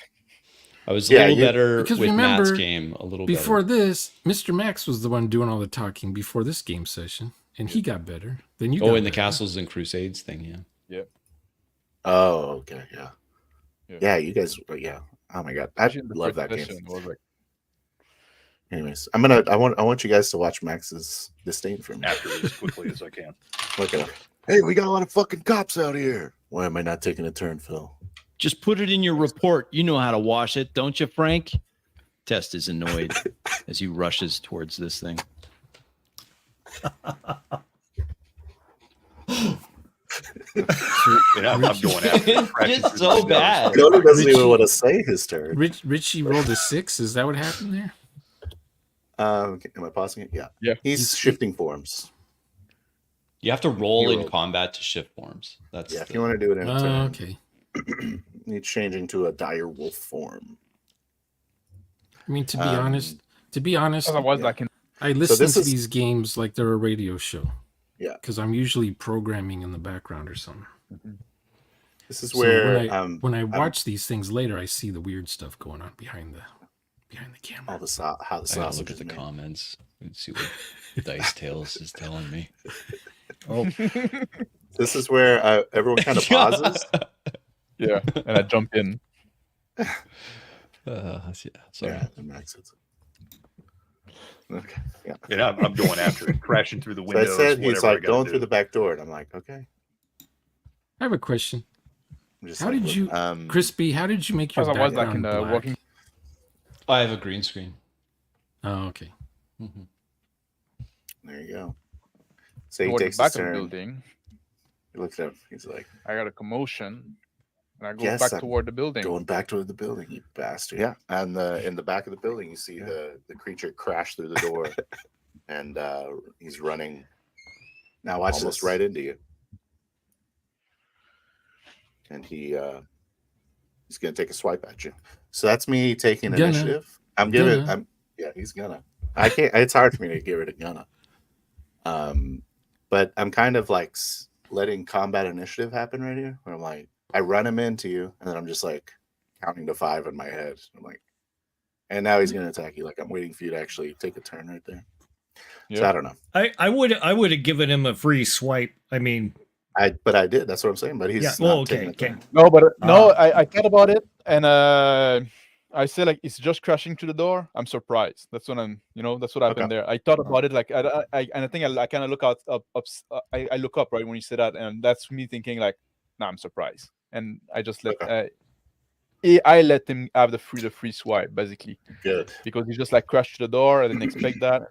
I was a Yeah, little better because with remember, Matt's game. A little Before better. this, Mr. Max was the one doing all the talking before this game session, and he got better. Then you Oh, got in the better. Castles and Crusades thing, yeah. Oh, okay, yeah. Yeah. Yeah, you guys. Yeah. Oh my god, I Especially in the love first that game. session, it was like, Anyways, I want you guys to watch Max's disdain for me. After as quickly as I can. Look at him. Hey, we got a lot of fucking cops out here. Why am I not taking a turn, Phil? Just put it in your report. You know how to wash it, don't you, Frank? Test is annoyed as he rushes towards this thing. I'm going after it. It's just so bad. Cody doesn't even want to say his turn. Richie rolled a 6. Is that what happened there? Okay, am I pausing it? Yeah. Yeah. He's shifting forms. You have to roll You in roll. combat to shift forms. That's If you want to do it in a turn, Okay. he's changing to a dire wolf form. I mean, to be honest, Otherwise, yeah. I can. I listen this to is- these games like they're a radio show. Yeah. Because I'm usually programming in the background or something. This is So where when I watch these things later, I see the weird stuff going on behind the camera. how the I gotta sausage look is at the made. comments and see what Dice Tales is telling me. Oh, This is where everyone kind of pauses. Yeah, and I jump in. Sorry. Yeah, and Max is. Okay. Yeah. And I'm going after it, crashing through the So I windows. said he's whatever I like gotta going do. through the back door, and I'm like, okay. I have a question. I'm just How like, did you, Crispy? How did you make your Otherwise, I background can black? walking. I have a green screen. Oh, okay. Mhm. There you go. So he Toward the takes back his of the turn. building. He looks up. He's like, I got a commotion, and I go Yes, back I'm toward the building. going back toward the building, you bastard. Yeah. And in the back of the building, you see the creature crash through the door, and he's running. Now watch Almost this right into you. And he's gonna take a swipe at you. So that's me taking Gonna. initiative. He's gonna. I can't. It's hard for me to get rid of gonna. But I'm kind of like letting combat initiative happen right here. Where I'm like, I run him into you, and then I'm just like counting to 5 in my head. I'm like, and now he's gonna attack you. Like I'm waiting for you to actually take a turn right there. So Yeah. I don't know. I would have given him a free swipe. I mean, But I did. That's what I'm saying. But he's yeah. not Well, okay, taking a okay. turn. No, but no, Ah. I thought about it, and I say like it's just crashing to the door. I'm surprised. That's what that's what happened there. I thought about it like and I think I kind of look up. I look up right when you say that, and that's me thinking like, nah, I'm surprised, and I just let I let him have the free swipe basically Good. because he just like crashed to the door. I didn't expect that.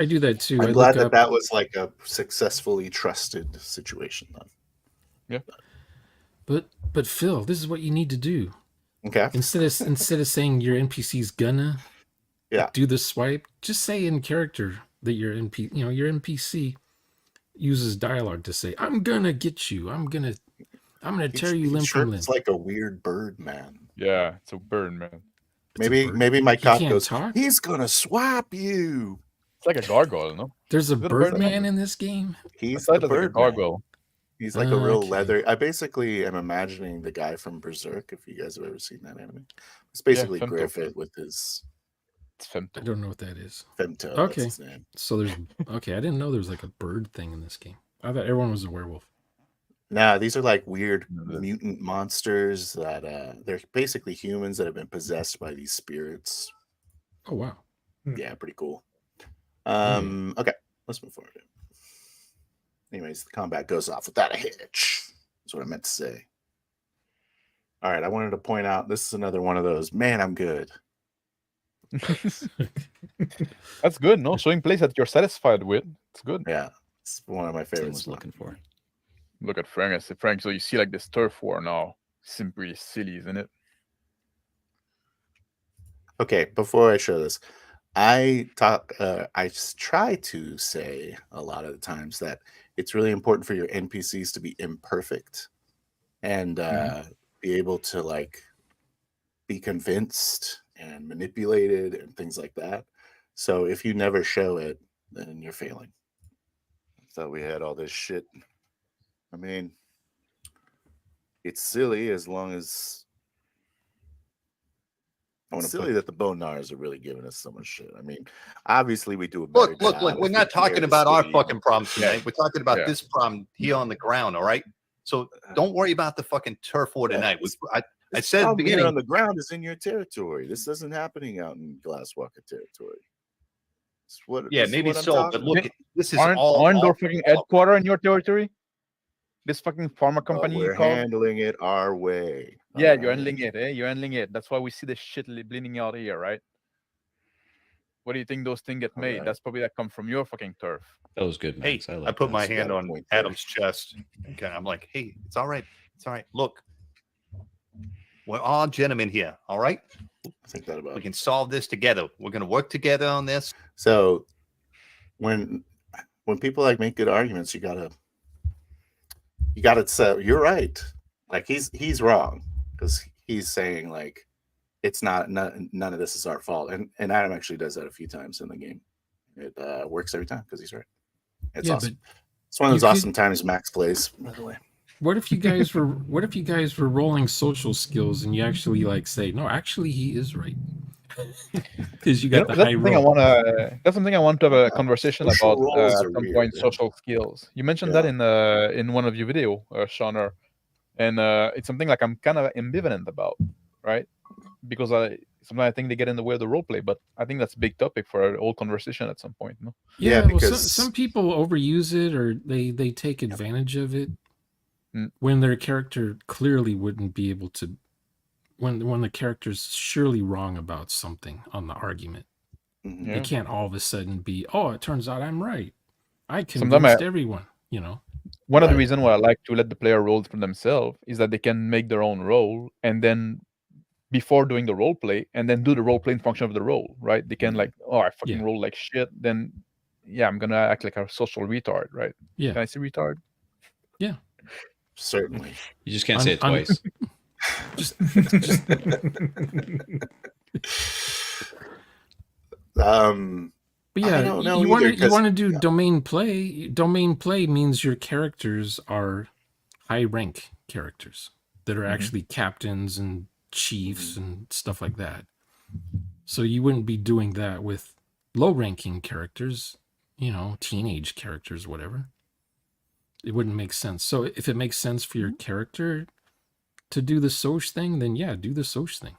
I do that too. I'm I glad look that up, was like a successfully trusted situation. Then. but Phil, this is what you need to do. Okay. Instead of saying your NPC's gonna do the swipe, just say in character that your NPC uses dialogue to say, "I'm gonna get you. I'm gonna tear you limb from limb." It's like a weird bird man. Yeah, it's a bird, man. Maybe my cop can't goes, talk? he's gonna swap you. It's like a gargoyle, no? There's a Is it a bird bird man man? in this game. He's I the thought it was like a bird man. gargoyle. He's like a real Okay. leather. I basically am imagining the guy from Berserk. If you guys have ever seen that anime, it's basically Femto. Griffith with his It's I femto. don't know what that is. femto. Okay. That's his name. So there's I didn't know there was like a bird thing in this game. I thought everyone was a werewolf. Nah, these are like weird No, mutant monsters that they're basically humans that have been possessed by these spirits. Oh wow. Yeah, pretty cool. Hmm. Okay, let's move forward. Anyways, the combat goes off without a hitch. That's what I meant to say. All right, I wanted to point out this is another one of those. Man, I'm good. That's good, no? Showing plays that you're satisfied with. It's good. Yeah, it's one of my That's what I favorites. was looking for. Look at Frank. I said, Frank, so you see like this turf war now. Seems pretty silly, isn't it? Okay, before I show this, I try to say a lot of the times that it's really important for your NPCs to be imperfect and be able to like be convinced and manipulated and things like that. So if you never show it, then you're failing. I thought we had all this shit. I mean, it's silly as long as it's silly that the Bonars are really giving us so much shit. I mean, obviously we do a better Look, job we're if not we clear talking the about our city. fucking problems tonight. We're talking about Yeah. this problem here on the ground, all right? So don't worry about the fucking turf war tonight. I This said at the problem here beginning, on the ground is in your territory. This isn't happening out in Glasswalker territory. Yeah, this is maybe what I'm so. talking But look, about. this is Aren't all their fucking headquarters in your territory? This fucking pharma about. company We're called. handling it our way. Yeah, all you're right? handling it, eh? You're handling it. That's why we see the shit bleeding out here, right? What do you think those things get All made? right. That's probably that come from your fucking turf. That was good, Hey, Max. I I like put that. my You hand got a on point there. Adam's chest. Okay, I'm like, hey, it's all right. It's all right. Look, we're all gentlemen here. All right, Think that about we it. can solve this together. We're gonna work together on this. So when people like make good arguments, you gotta say you're right. Like he's wrong because he's saying like it's none of this is our fault. And Adam actually does that a few times in the game. It works every time because he's right. It's awesome. It's one of those awesome times Max plays, by the way. What if you guys were rolling social skills and you actually like say, no, actually he is right. Because you got the high roll. That's something I want to have a conversation social about roles at are some weird, point. man. Social skills. You mentioned that in one of your video, Shauner, and it's something like I'm kind of ambivalent about, right? Because sometimes I think they get in the way of the role play, but I think that's a big topic for a whole conversation at some point. No? Yeah, because well, some people overuse it or they take advantage of it when their character clearly wouldn't be able to. When the character's surely wrong about something on the argument, they can't all of a sudden be, oh, it turns out I'm right. I convinced everyone, you know. One of the reasons why I like to let the player roll for themselves is that they can make their own role and then before doing the role play and then do the role playing function of the role, right? They can like, oh, I fucking roll like shit. Then, I'm going to act like a social retard, right? Yeah. Can I say retard? Yeah. Certainly. You just can't say it twice. just But yeah, you want to do domain play. Domain play means your characters are high rank characters that are actually captains and chiefs and stuff like that. So you wouldn't be doing that with low ranking characters, teenage characters, whatever. It wouldn't make sense. So if it makes sense for your character to do the Soch thing, then do the Soch thing.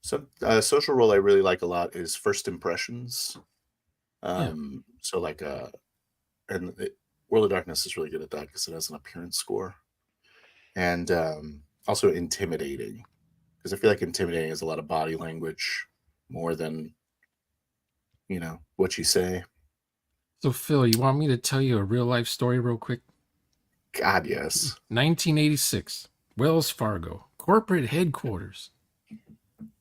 So social role I really like a lot is first impressions. So like World of Darkness is really good at that because it has an appearance score, and also intimidating, because I feel like intimidating is a lot of body language more than what you say. So Phil, you want me to tell you a real life story real quick? God, yes. 1986, Wells Fargo, corporate headquarters.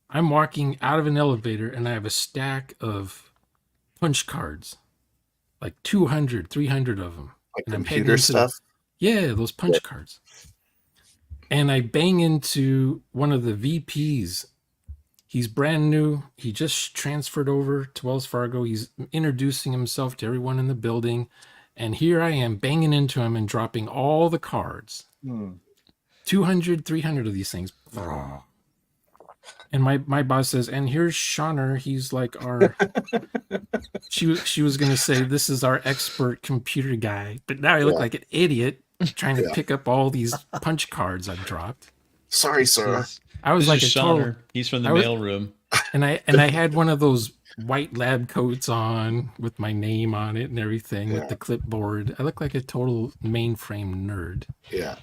I'm walking out of an elevator and I have a stack of punch cards, like 200, 300 of them. Like and computer stuff? Those punch cards. And I bang into one of the VPs. He's brand new. He just transferred over to Wells Fargo. He's introducing himself to everyone in the building. And here I am banging into him and dropping all the cards. 200, 300 of these things. And my boss says, and here's Shauner. He's like our... she was going to say, this is our expert computer guy. But now I look like an idiot trying to pick up all these punch cards I've dropped. Sorry, sir. I was like a total... He's from the mail room. And I had one of those white lab coats on with my name on it and everything with the clipboard. I look like a total mainframe nerd. Yeah.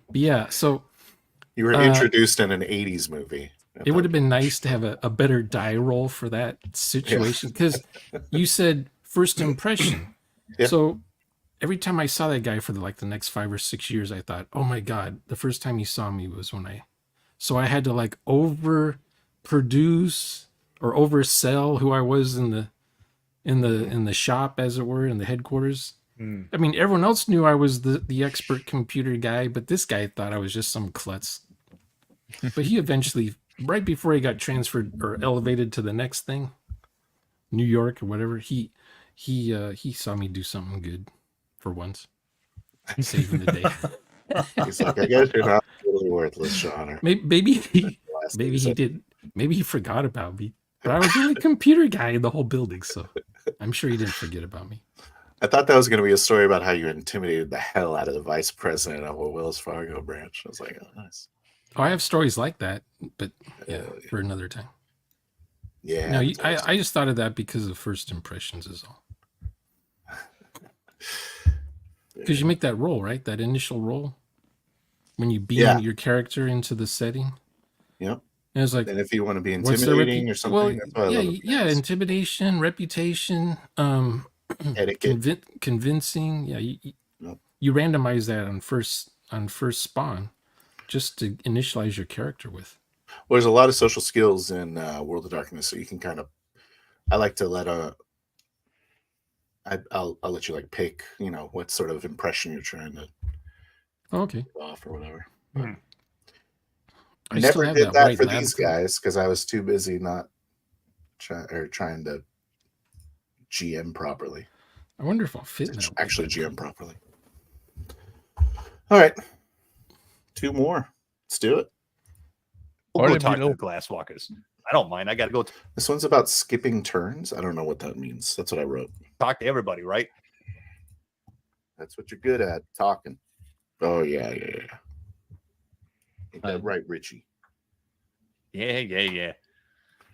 But yeah, so... You were introduced in an 80s movie. It would have been nice to have a better die roll for that situation, because you said first impression. So every time I saw that guy for the next 5 or 6 years, I thought, oh my God, the first time he saw me was when so I had to overproduce or oversell who I was in the shop, as it were, in the headquarters. I mean, everyone else knew I was the expert computer guy, but this guy thought I was just some klutz. But he eventually, right before he got transferred or elevated to the next thing, New York or whatever, he saw me do something good for once, saving the day. He's like, I guess you're not totally worthless, Shauner. Maybe he did. Maybe he forgot about me. But I was the only computer guy in the whole building, so I'm sure he didn't forget about me. I thought that was going to be a story about how you intimidated the hell out of the vice president of a Wells Fargo branch. I was like, oh, nice. Oh, I have stories like that, but for another time. Yeah. No, I just thought of that because of first impressions is all. Because you make that roll, right? That initial roll when you beam your character into the setting. Yep. And it's like, and if you want to be what's their intimidating or something, well, that's why I yeah, love yeah, it. intimidation, reputation, Etiquette. convincing. Yeah, you randomize that on first spawn, just to initialize your character with. Well, there's a lot of social skills in World of Darkness, so you can kind of. I like to let I'll let you like pick, what sort of impression you're trying to Okay. off or whatever. I never still have did that that white for lab these coat. guys because I was too busy not trying to GM properly. I wonder if I'll fit in that. Actually, GM properly. All right, 2 more. Let's do it. We'll go talk to the glasswalkers. I don't mind. I got to go This one's about skipping turns. I don't know what that means. That's what I wrote. talk to everybody, right? That's what you're good at, talking. Oh yeah. Ain't that right, Richie? Yeah.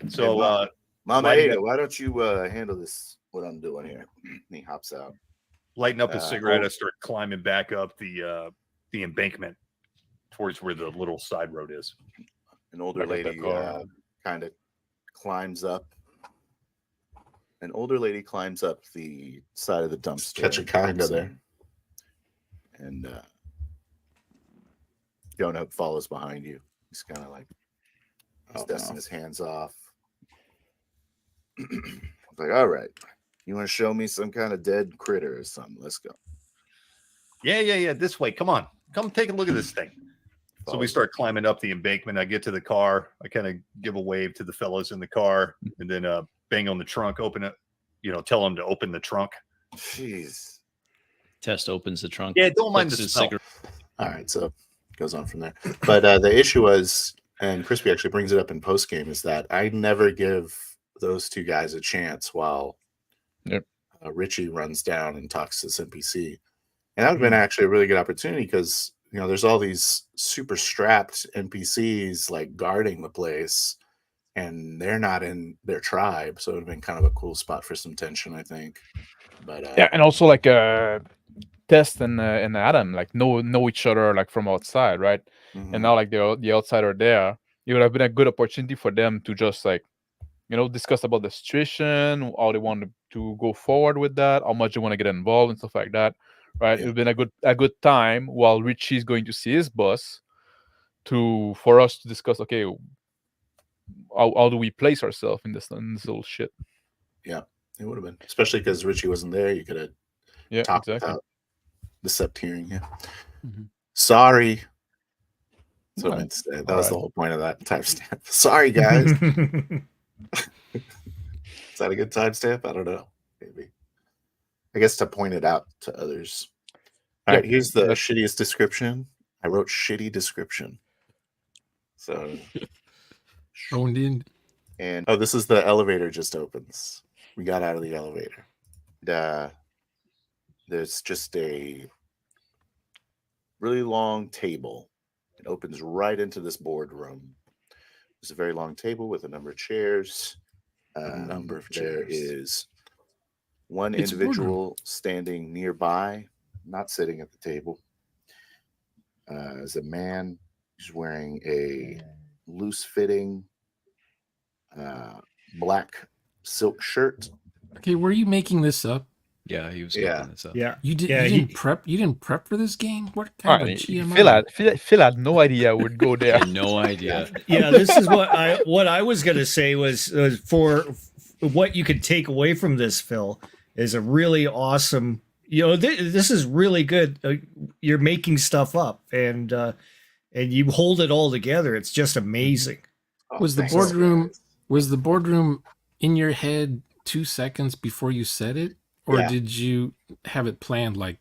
So, hey, Mama Ada, why don't you handle this? What I'm doing here? And he hops out, lighting up a cigarette. I start climbing back up the embankment towards where the little side road is. An older lady kind of climbs up. An older lady climbs up the side of the dumpster. Catch a kinda there. And Donut follows behind you. He's kind of like dusting his hands off. Like, all right, you want to show me some kind of dead critter or something? Let's go. Yeah. This way. Come on. Come take a look at this thing. So we start climbing up the embankment. I get to the car. I kind of give a wave to the fellows in the car and then bang on the trunk, open it, tell them to open the trunk. Jeez. Test opens the trunk. Yeah, don't mind the smell. All right, so it goes on from there. But the issue was, and Crispy actually brings it up in post game, is that I never give those 2 guys a chance while Richie runs down and talks to this NPC. And that would have been actually a really good opportunity because, there's all these super strapped NPCs like guarding the place and they're not in their tribe. So it would have been kind of a cool spot for some tension, I think. But yeah, and also like Test and Adam like know each other like from outside, right? Mm-hmm. And now like the outsider there, it would have been a good opportunity for them to just like discuss about the situation, how they want to go forward with that, how much they want to get involved and stuff like that, right? It would have been a good time while Richie's going to see his boss for us to discuss, okay, how do we place ourselves in this little shit. Yeah, it would have been, especially because Richie wasn't there. You could have talked about the septeering. Yeah. Mm-hmm. Sorry. That's what I meant to say. That was the whole point of that timestamp. Sorry, guys. Is that a good timestamp? I don't know. Maybe. I guess to point it out to others. All right, here's the shittiest description. I wrote shitty description. So owned in. And this is the elevator just opens. We got out of the elevator. There's just a really long table. It opens right into this boardroom. There's a very long table with a number of chairs. There is one individual standing nearby, not sitting at the table. Is a man who's wearing a loose-fitting black silk shirt. Okay, were you making this up? Yeah, he was making this up. Yeah, you didn't prep. You didn't prep for this game. What kind of GM? Phil had no idea I would go there. No idea. Yeah, this is what I was gonna say was for what you could take away from this, Phil, is a really awesome. This is really good. You're making stuff up, and you hold it all together. It's just amazing. Was the boardroom in your head 2 seconds before you said it? Or did you have it planned I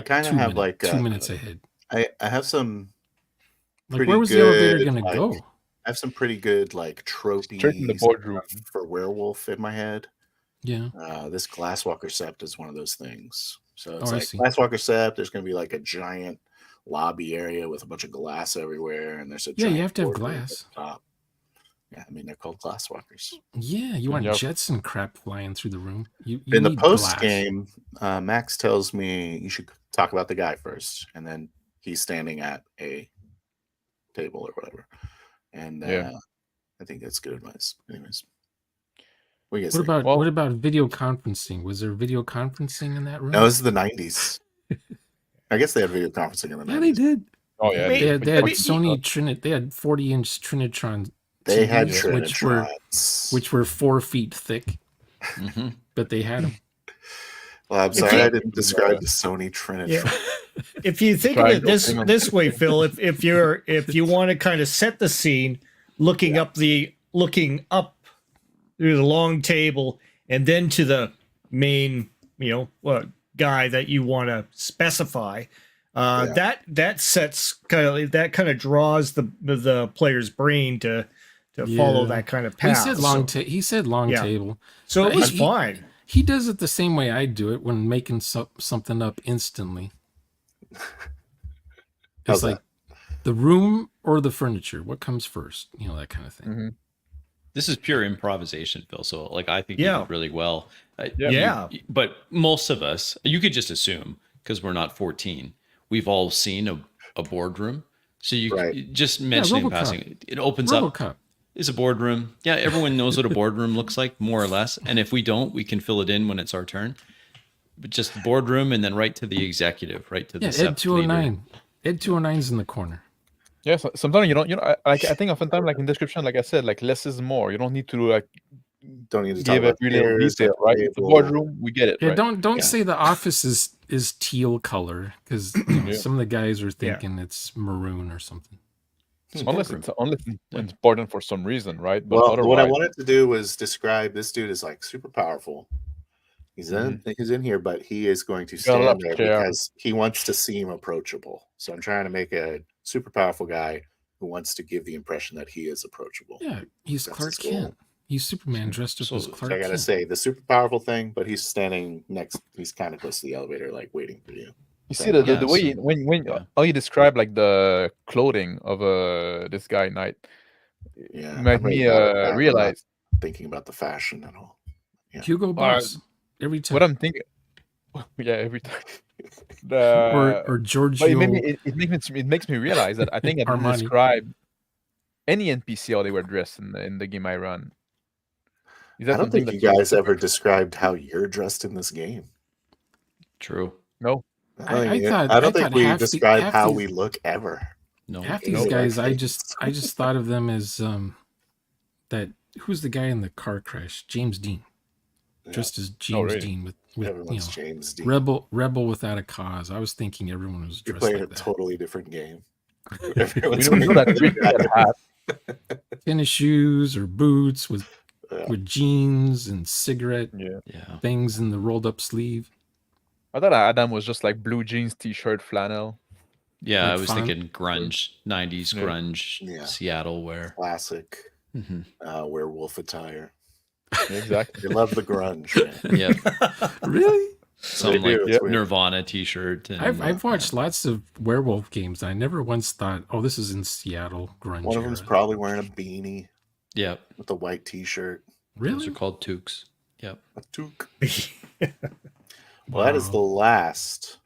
kind of have 2 minutes ahead? I have some where was the elevator gonna go? I have some pretty good tropes in the boardroom for werewolf in my head. Yeah. This Glasswalker Sept is one of those things. So it's Glasswalker Sept. There's gonna be a giant lobby area with a bunch of glass everywhere, and there's a you have to have glass. Top. Yeah, I mean they're called glasswalkers. Yeah, you want Yep. jets and crap flying through the room. You In the need post glass. game, Max tells me you should talk about the guy first, and then he's standing at a table or whatever. And Yeah. I think that's good advice. Anyways, what do you guys What think? about Well- what about video conferencing? Was there video conferencing in that room? No, this is the 90s. I guess they had video conferencing in the 90s. Yeah, they did. Oh yeah, Wait, They had I mean, Sony Trinit. They had 40-inch Trinitron They had TVs, which were 4 feet thick, Mhm. but they had them. Well, I'm If sorry you- I didn't describe the Sony Trinitron. Yeah. If you think of it this way, Phil, if you want to kind of set the scene, looking up through the long table and then to the main, guy that you want to specify, that sets kind of draws the player's brain to follow Yeah. that kind of He path. said he said long Yeah. table. so but it was he- fine. He does it the same way I do it when making something up instantly. How's It's like the room or the furniture. What comes first? That kind of thing. Mhm. This is pure improvisation, Phil. So, like, I think you Yeah. did really well. Yeah. But most of us, you could just assume, because we're not 14, we've all seen a boardroom. So you just mentioning in RoboCop. passing, it opens up. RoboCop. Is a boardroom. Yeah, everyone knows what a boardroom looks like, more or less. And if we don't, we can fill it in when it's our turn. But just the boardroom and then right to the executive, right to the Yeah, SEP Ed 209. Ed 209's in the corner. Yeah, sometimes I think oftentimes like in description, like I said, like less is more. You don't need to like Don't need to talk give about every little chairs, detail, right? It's a table. boardroom, we get it. Yeah, right? don't Yeah. say the office is teal color because Yeah. some of the guys are thinking it's maroon or something. unless it's important for some reason, right? But Well, what I otherwise, wanted to do was describe this dude is like super powerful. He's in here, but he is going to Got a lot stand of there chair. because he wants to seem approachable. So I'm trying to make a super powerful guy who wants to give the impression that he is approachable. Yeah, he's That's Clark his goal. Kent. He's Superman dressed up as So Clark I gotta Kent. say the super powerful thing, but he's standing next. He's kind of close to the elevator, like waiting for you. you see the Yeah, way so- when yeah. how you describe like the clothing of this guy Knight Yeah, made I'm me really bad about realize thinking about the fashion and all. Yeah. Hugo Boss every time. what I'm thinking. Yeah, every time. or But Giorgio. it makes me realize that I think I didn't Armani. describe any NPC how they were dressed in the game I run. Is that I don't something think that you guys ever described how you're dressed in this game. True. No. I don't thought think we half described how these- we look ever. No. Half No. these guys, I Okay. just thought of them as that. Who's the guy in the car crash? James Dean, Yeah. dressed as James really? Dean with Everyone's James Dean. rebel without a cause. I was thinking everyone was You're dressed playing like a that. totally different game. We Everyone's don't know wearing that trick that hat. Tennis shoes or boots with Yeah. jeans and cigarette Yeah. Yeah. things in the rolled up sleeve. I thought Adam was just like blue jeans, t-shirt, flannel. Yeah, Like I was fun. thinking grunge, 90s Yeah. grunge, Yeah. Seattle wear. classic Mhm. werewolf attire. Exactly. They love the grunge. Man. Yeah. Really? Some They like do, it's weird. Nirvana t-shirt. And, I've watched lots of werewolf games. I never once thought, oh, this is in Seattle grunge. One of them's era. probably wearing a beanie yeah, with a white T-shirt. those Really? are called toques. Yep. A toque. Well, that is the Wow. last.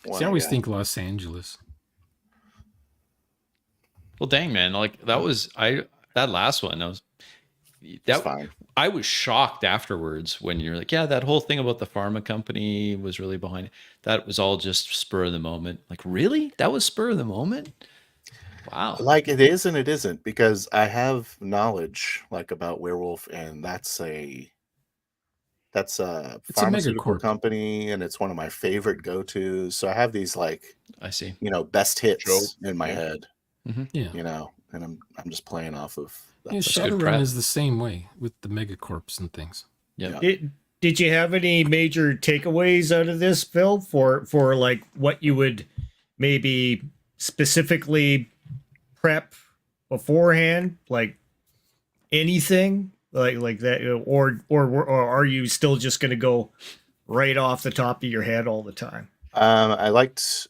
one See, I always got. think Los Angeles. Well, dang, man, like that was that last one. It's That fine. I was shocked afterwards when you're like, yeah, that whole thing about the pharma company was really behind it. That was all just spur of the moment. Like, really? That was spur of the moment? Wow. Like it is and it isn't because I have knowledge like about werewolf and that's a It's a pharmaceutical megacorp. company and it's one of my favorite go-tos. So I have these like I see. best hits Joe. in my Yeah. head. Yeah. And I'm just playing off of that. Yeah, stuff. good Shadowrun prep. is the same way with the megacorps and things. Yeah. Did you have any major takeaways out of this, Phil, for like what you would maybe specifically prep beforehand, like anything like that, or are you still just going to go right off the top of your head all the time? I liked.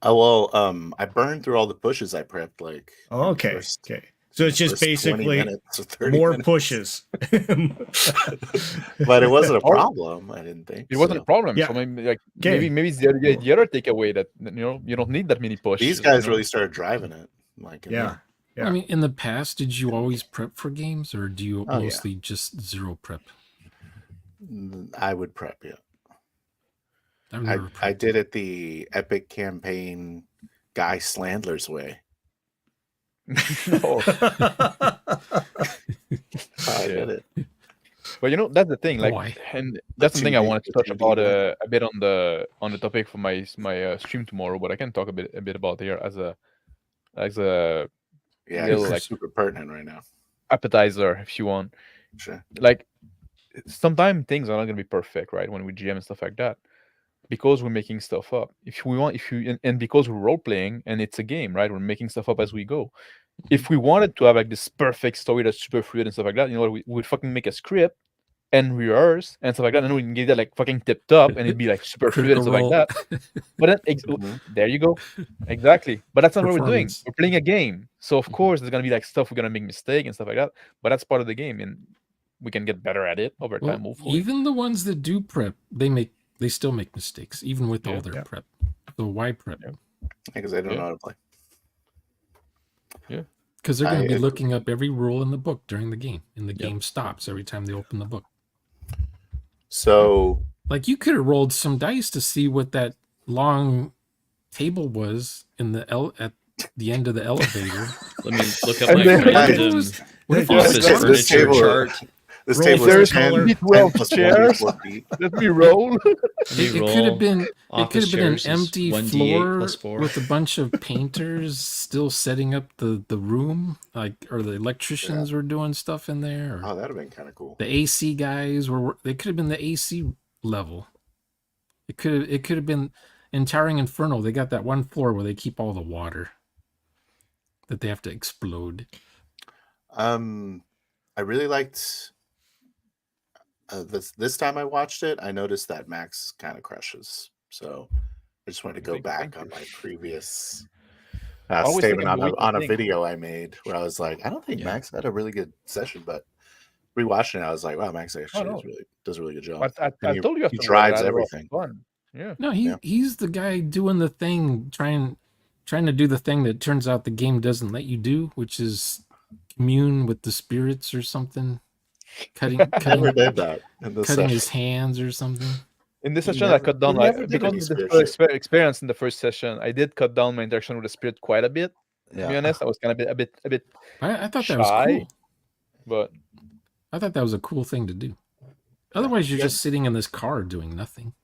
I burned through all the bushes I prepped. Like Oh, okay, first. okay. So it's just First 20 basically minutes or 30 more minutes. pushes. But it wasn't a problem, I didn't think. It wasn't a problem. Yeah. So maybe like Okay. maybe it's the other takeaway that you don't need that many pushes. These guys really started driving it. Like Yeah. I mean, in the past, did you always prep for games, or do you Oh, yeah. mostly just zero prep? I would prep, yeah. I've never I prepped. did it the Epic campaign Guy Slandler's way. No. I did it. But that's the thing, like, Why? and that's The something I 2D wanted to touch the 2D about one. a bit on the topic for my stream tomorrow. But I can talk a bit about here as a Yeah, little, it's like, super pertinent right now. appetizer, if you want. Sure. Like, sometimes things are not gonna be perfect, right? When we GM and stuff like that, because we're making stuff up. And because we're role playing and it's a game, right? We're making stuff up as we go. If we wanted to have like this perfect story that's super fluid and stuff like that, we would fucking make a script and rehearse and stuff like that, and we can get that like fucking tipped up, and it'd be like super fluid and Critical stuff like Role. that. But then, there you go, exactly. But that's not what we're doing. Performance. We're playing a game, so of course there's gonna be like stuff we're gonna make mistake and stuff like that. But that's part of the game, and we can get better at it over time. Well, Hopefully, even the ones that do prep, they still make mistakes, even with all their prep. So why prep? Because they don't know how to play. Because they're going to be I- looking up every rule in the book during the game, and the game stops every time they open the book. So Like, you could have rolled some dice to see what that long table was in at the end of the elevator. Let me look up And my then- random What if Yeah, it was office this furniture table- chart. this Roll table first is 10, color. 10 12 plus chairs. 1 feet. let me roll. It could have been. It Office could have been an chairs is empty 1d8 floor plus 4. with a bunch of painters still setting up the room, or the electricians were doing stuff in there. Or Oh, that'd have been kind of cool. the AC guys they could have been the AC level. It could have been in Towering Inferno. They got that one floor where they keep all the water that they have to explode. I really liked this time I watched it. I noticed that Max kind of crushes. So I just wanted to go back on my previous Always statement think I'm on a waiting. video I made where I was like, I don't think Max had a really good session, but rewatching it, I was like, wow, Max actually does a really good job. I And told you he after drives that I had a lot of everything. fun. Yeah. No, he's the guy doing the thing, trying to do the thing that turns out the game doesn't let you do, which is commune with the spirits or something. Never Cutting did that in this cutting session. his hands or something. In this He session, I never- cut down he like never did because any of the spirit first shit. experience in the first session. I did cut down my interaction with the spirit quite a bit. To be Yeah. honest, I was kind of a bit I thought that was Shy. cool. but I thought that was a cool thing to do. Otherwise, you're just sitting in this car doing nothing.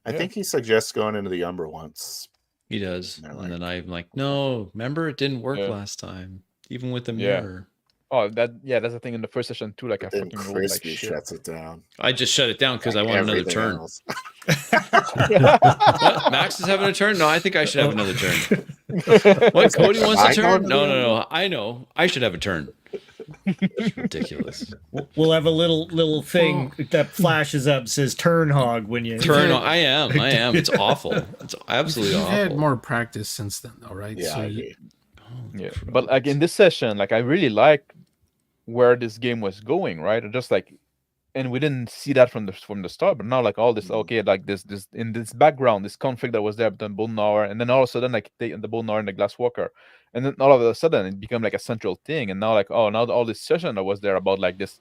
I think he suggests going into the Umbra once. He does. They're And then I'm like, no, remember it didn't work Yeah. last time, even with the Yeah. mirror. that's the thing in the first session too. Like I But then fucking rolled like Crispy shit. shuts it down. I just shut it down because I Like want another everything turn. else. What? Max is having a turn? No, I think I should have another turn. What? Cody wants a I turn? going No, to the no, no. I know. I should have a turn. It's ridiculous. We'll have a little thing that flashes up, says turn hog when you Turn. I am. It's awful. It's absolutely You've had awful. more practice since then, though, right? Yeah, I you- agree. Yeah, but like in this session, like I really like where this game was going, right? Just like, and we didn't see that from the start, but now like all this, okay, like this in this background, this conflict that was there between Bolnar, and then all of a sudden like the Bolnar and the Glasswalker, and then all of a sudden it became like a central thing, and now like now all this session that was there about like this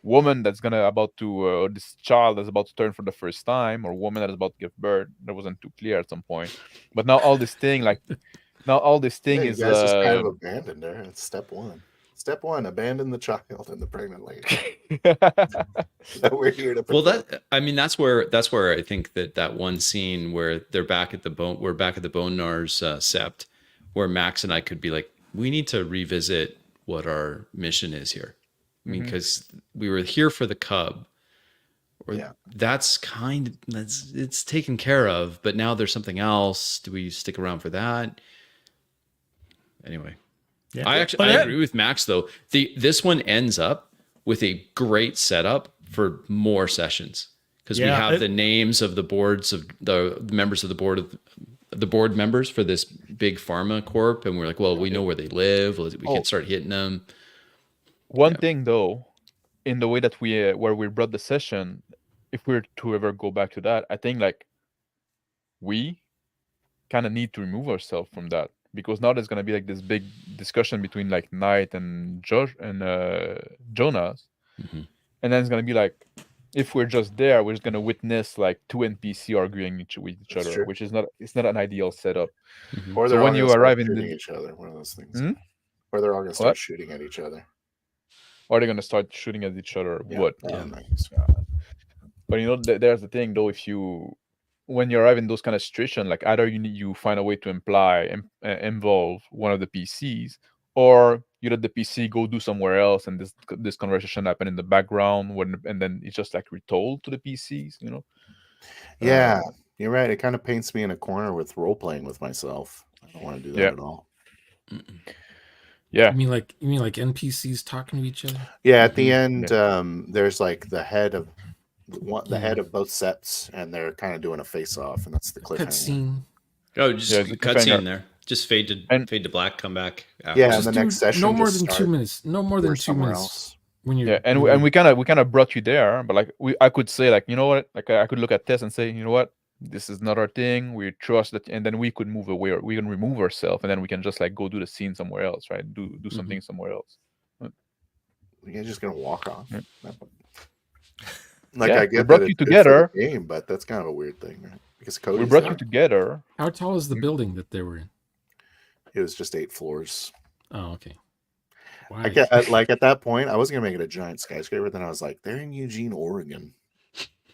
woman that's this child that's about to turn for the first time, or woman that is about to give birth. That wasn't too clear at some point, but now all this thing like. Now all this thing Yeah, is you guys just kind of abandoned her. It's step one. Step one: abandon the child and the pregnant lady. That we're here to. Well, protect. that's where I think that one scene where they're back at the Bonar's sept, where Max and I could be like, we need to revisit what our mission is here. I mean, because we were here for the cub, or it's taken care of, but now there's something else. Do we stick around for that? Anyway, I agree with Max though. This one ends up with a great setup for more sessions because we have the names of the boards of the members of the board of the board members for this big pharma corp, and we're like, well, we know where they live. We can start hitting them. One thing though, in the way that we where we brought the session, if we were to ever go back to that, I think like we kind of need to remove ourselves from that, because now there's gonna be like this big discussion between like Knight and Josh and Jonas, and then it's gonna be like, if we're just there, we're just gonna witness like two NPC arguing with each other, true. which is not an ideal setup. Or So they're when all you gonna start arrive in shooting the, each other, one of those things. Hmm? Or they're all gonna start What? shooting at each other. are they gonna start shooting at each other? Yeah. What? Oh, nice. But you know, there's the thing though. When you arrive in those kind of situations, like either you find a way to involve one of the PCs, or you let the PC go do somewhere else, and this conversation happen in the background, and then it's just like retold to the PCs. You know? Yeah, you're right. It kind of paints me in a corner with role playing with myself. I don't want to do that at all. Yeah. You mean like NPCs talking to each other? Yeah, at the end, there's like the head of head of both sets, and they're kind of doing a face off, and that's the cliffhanger. Cutscene. Oh, just it's a cutscene cliffhanger. there. Just fade to black. Come back. After. Yeah, Just and the next session. no more just than 2 start minutes. No more than or 2 somewhere minutes. else. When you're Yeah, and we kind of brought you there, but like I could say like, you know what, like I could look at Tess and say, you know what, this is not our thing. We trust that, and then we could move away, or we can remove ourselves, and then we can just like go do the scene somewhere else, right? Do something somewhere else. You're just gonna walk off. Yeah. Like Yeah, I we get brought that you it's good for together. the game, but that's kind of a weird thing, right? Because We Cody's brought there. you together. How tall is the building that they were in? It was just 8 floors. Oh, okay. Why? I get like at that point, I was gonna make it a giant skyscraper. Then I was like, they're in Eugene, Oregon.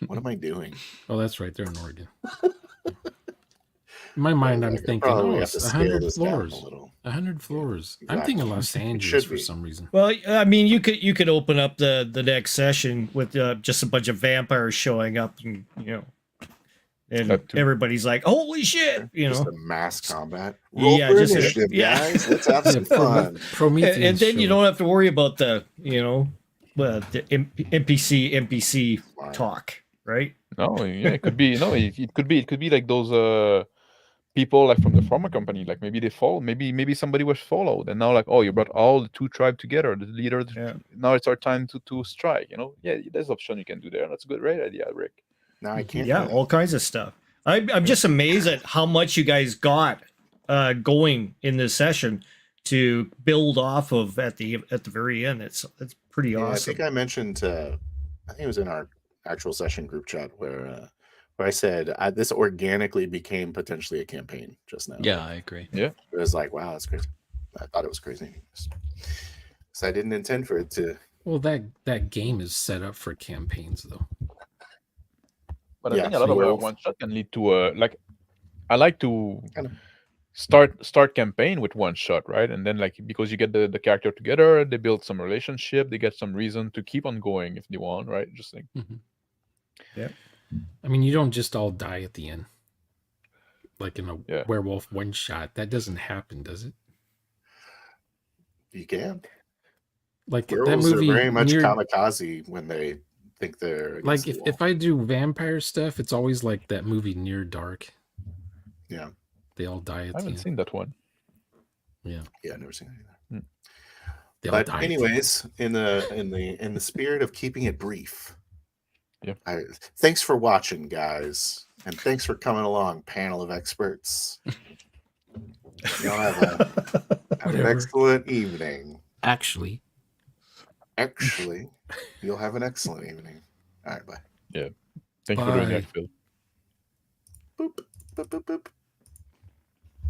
What am I doing? Oh, that's right. They're in Oregon. In my mind, I'm Like, I thinking, probably oh, have to it's scale 100 this down a floors. little. 100 floors. I'm exactly. thinking Los should Angeles for be. some reason. Well, I mean, you could open up the next session with just a bunch of vampires showing up, and and That too. everybody's like, "Holy shit!" Just a mass combat. Roll Yeah, for just initiative, guys. Let's have some fun. Prometheus. and then you show. don't have to worry about the NPC Wow. talk, right? No, yeah, it could be. No, it could be like those people like from the pharma company. Like maybe they fall. Maybe somebody was followed, and now like, oh, you brought all the two tribes together. The leader. Now it's our time to strike. Yeah, there's option you can do there. That's a great idea, Rick. Now I can't. Yeah, all kinds of stuff. I'm just amazed at how much you guys got going in this session to build off of at the very end. It's pretty Yeah, I awesome. think I mentioned. I think it was in our actual session group chat where I said this organically became potentially a campaign just now. Yeah, I agree. Yeah, It was like, wow, that's crazy. I thought it was crazy. So I didn't intend for it to. Well, that game is set up for campaigns, though. but I Yeah, think a lot so of one shot can lead to like, I like to Kind of. start campaign with one shot, right? And then like, because you get the character together, they build some relationship, they get some reason to keep on going if they want, right? Just like Yeah. I mean, you don't just all die at the end, like in a Yeah. werewolf one shot. That doesn't happen, does it? You can. Like that Werewolves movie, are very much Near- kamikaze when they think they're like against the if I do vampire stuff, it's always like that movie Near Dark. Yeah. They all die at I the haven't end. seen that one. Yeah, Yeah, I've never seen it either. they all But die at the end. anyways, in the spirit of keeping it brief, Yeah. Thanks for watching, guys, and thanks for coming along, panel of experts. Y'all have an Whatever. excellent evening. Actually, Actually, you'll have an excellent evening. All right, bye. Thanks for doing Bye. that, Phil. Boop, boop, boop, boop.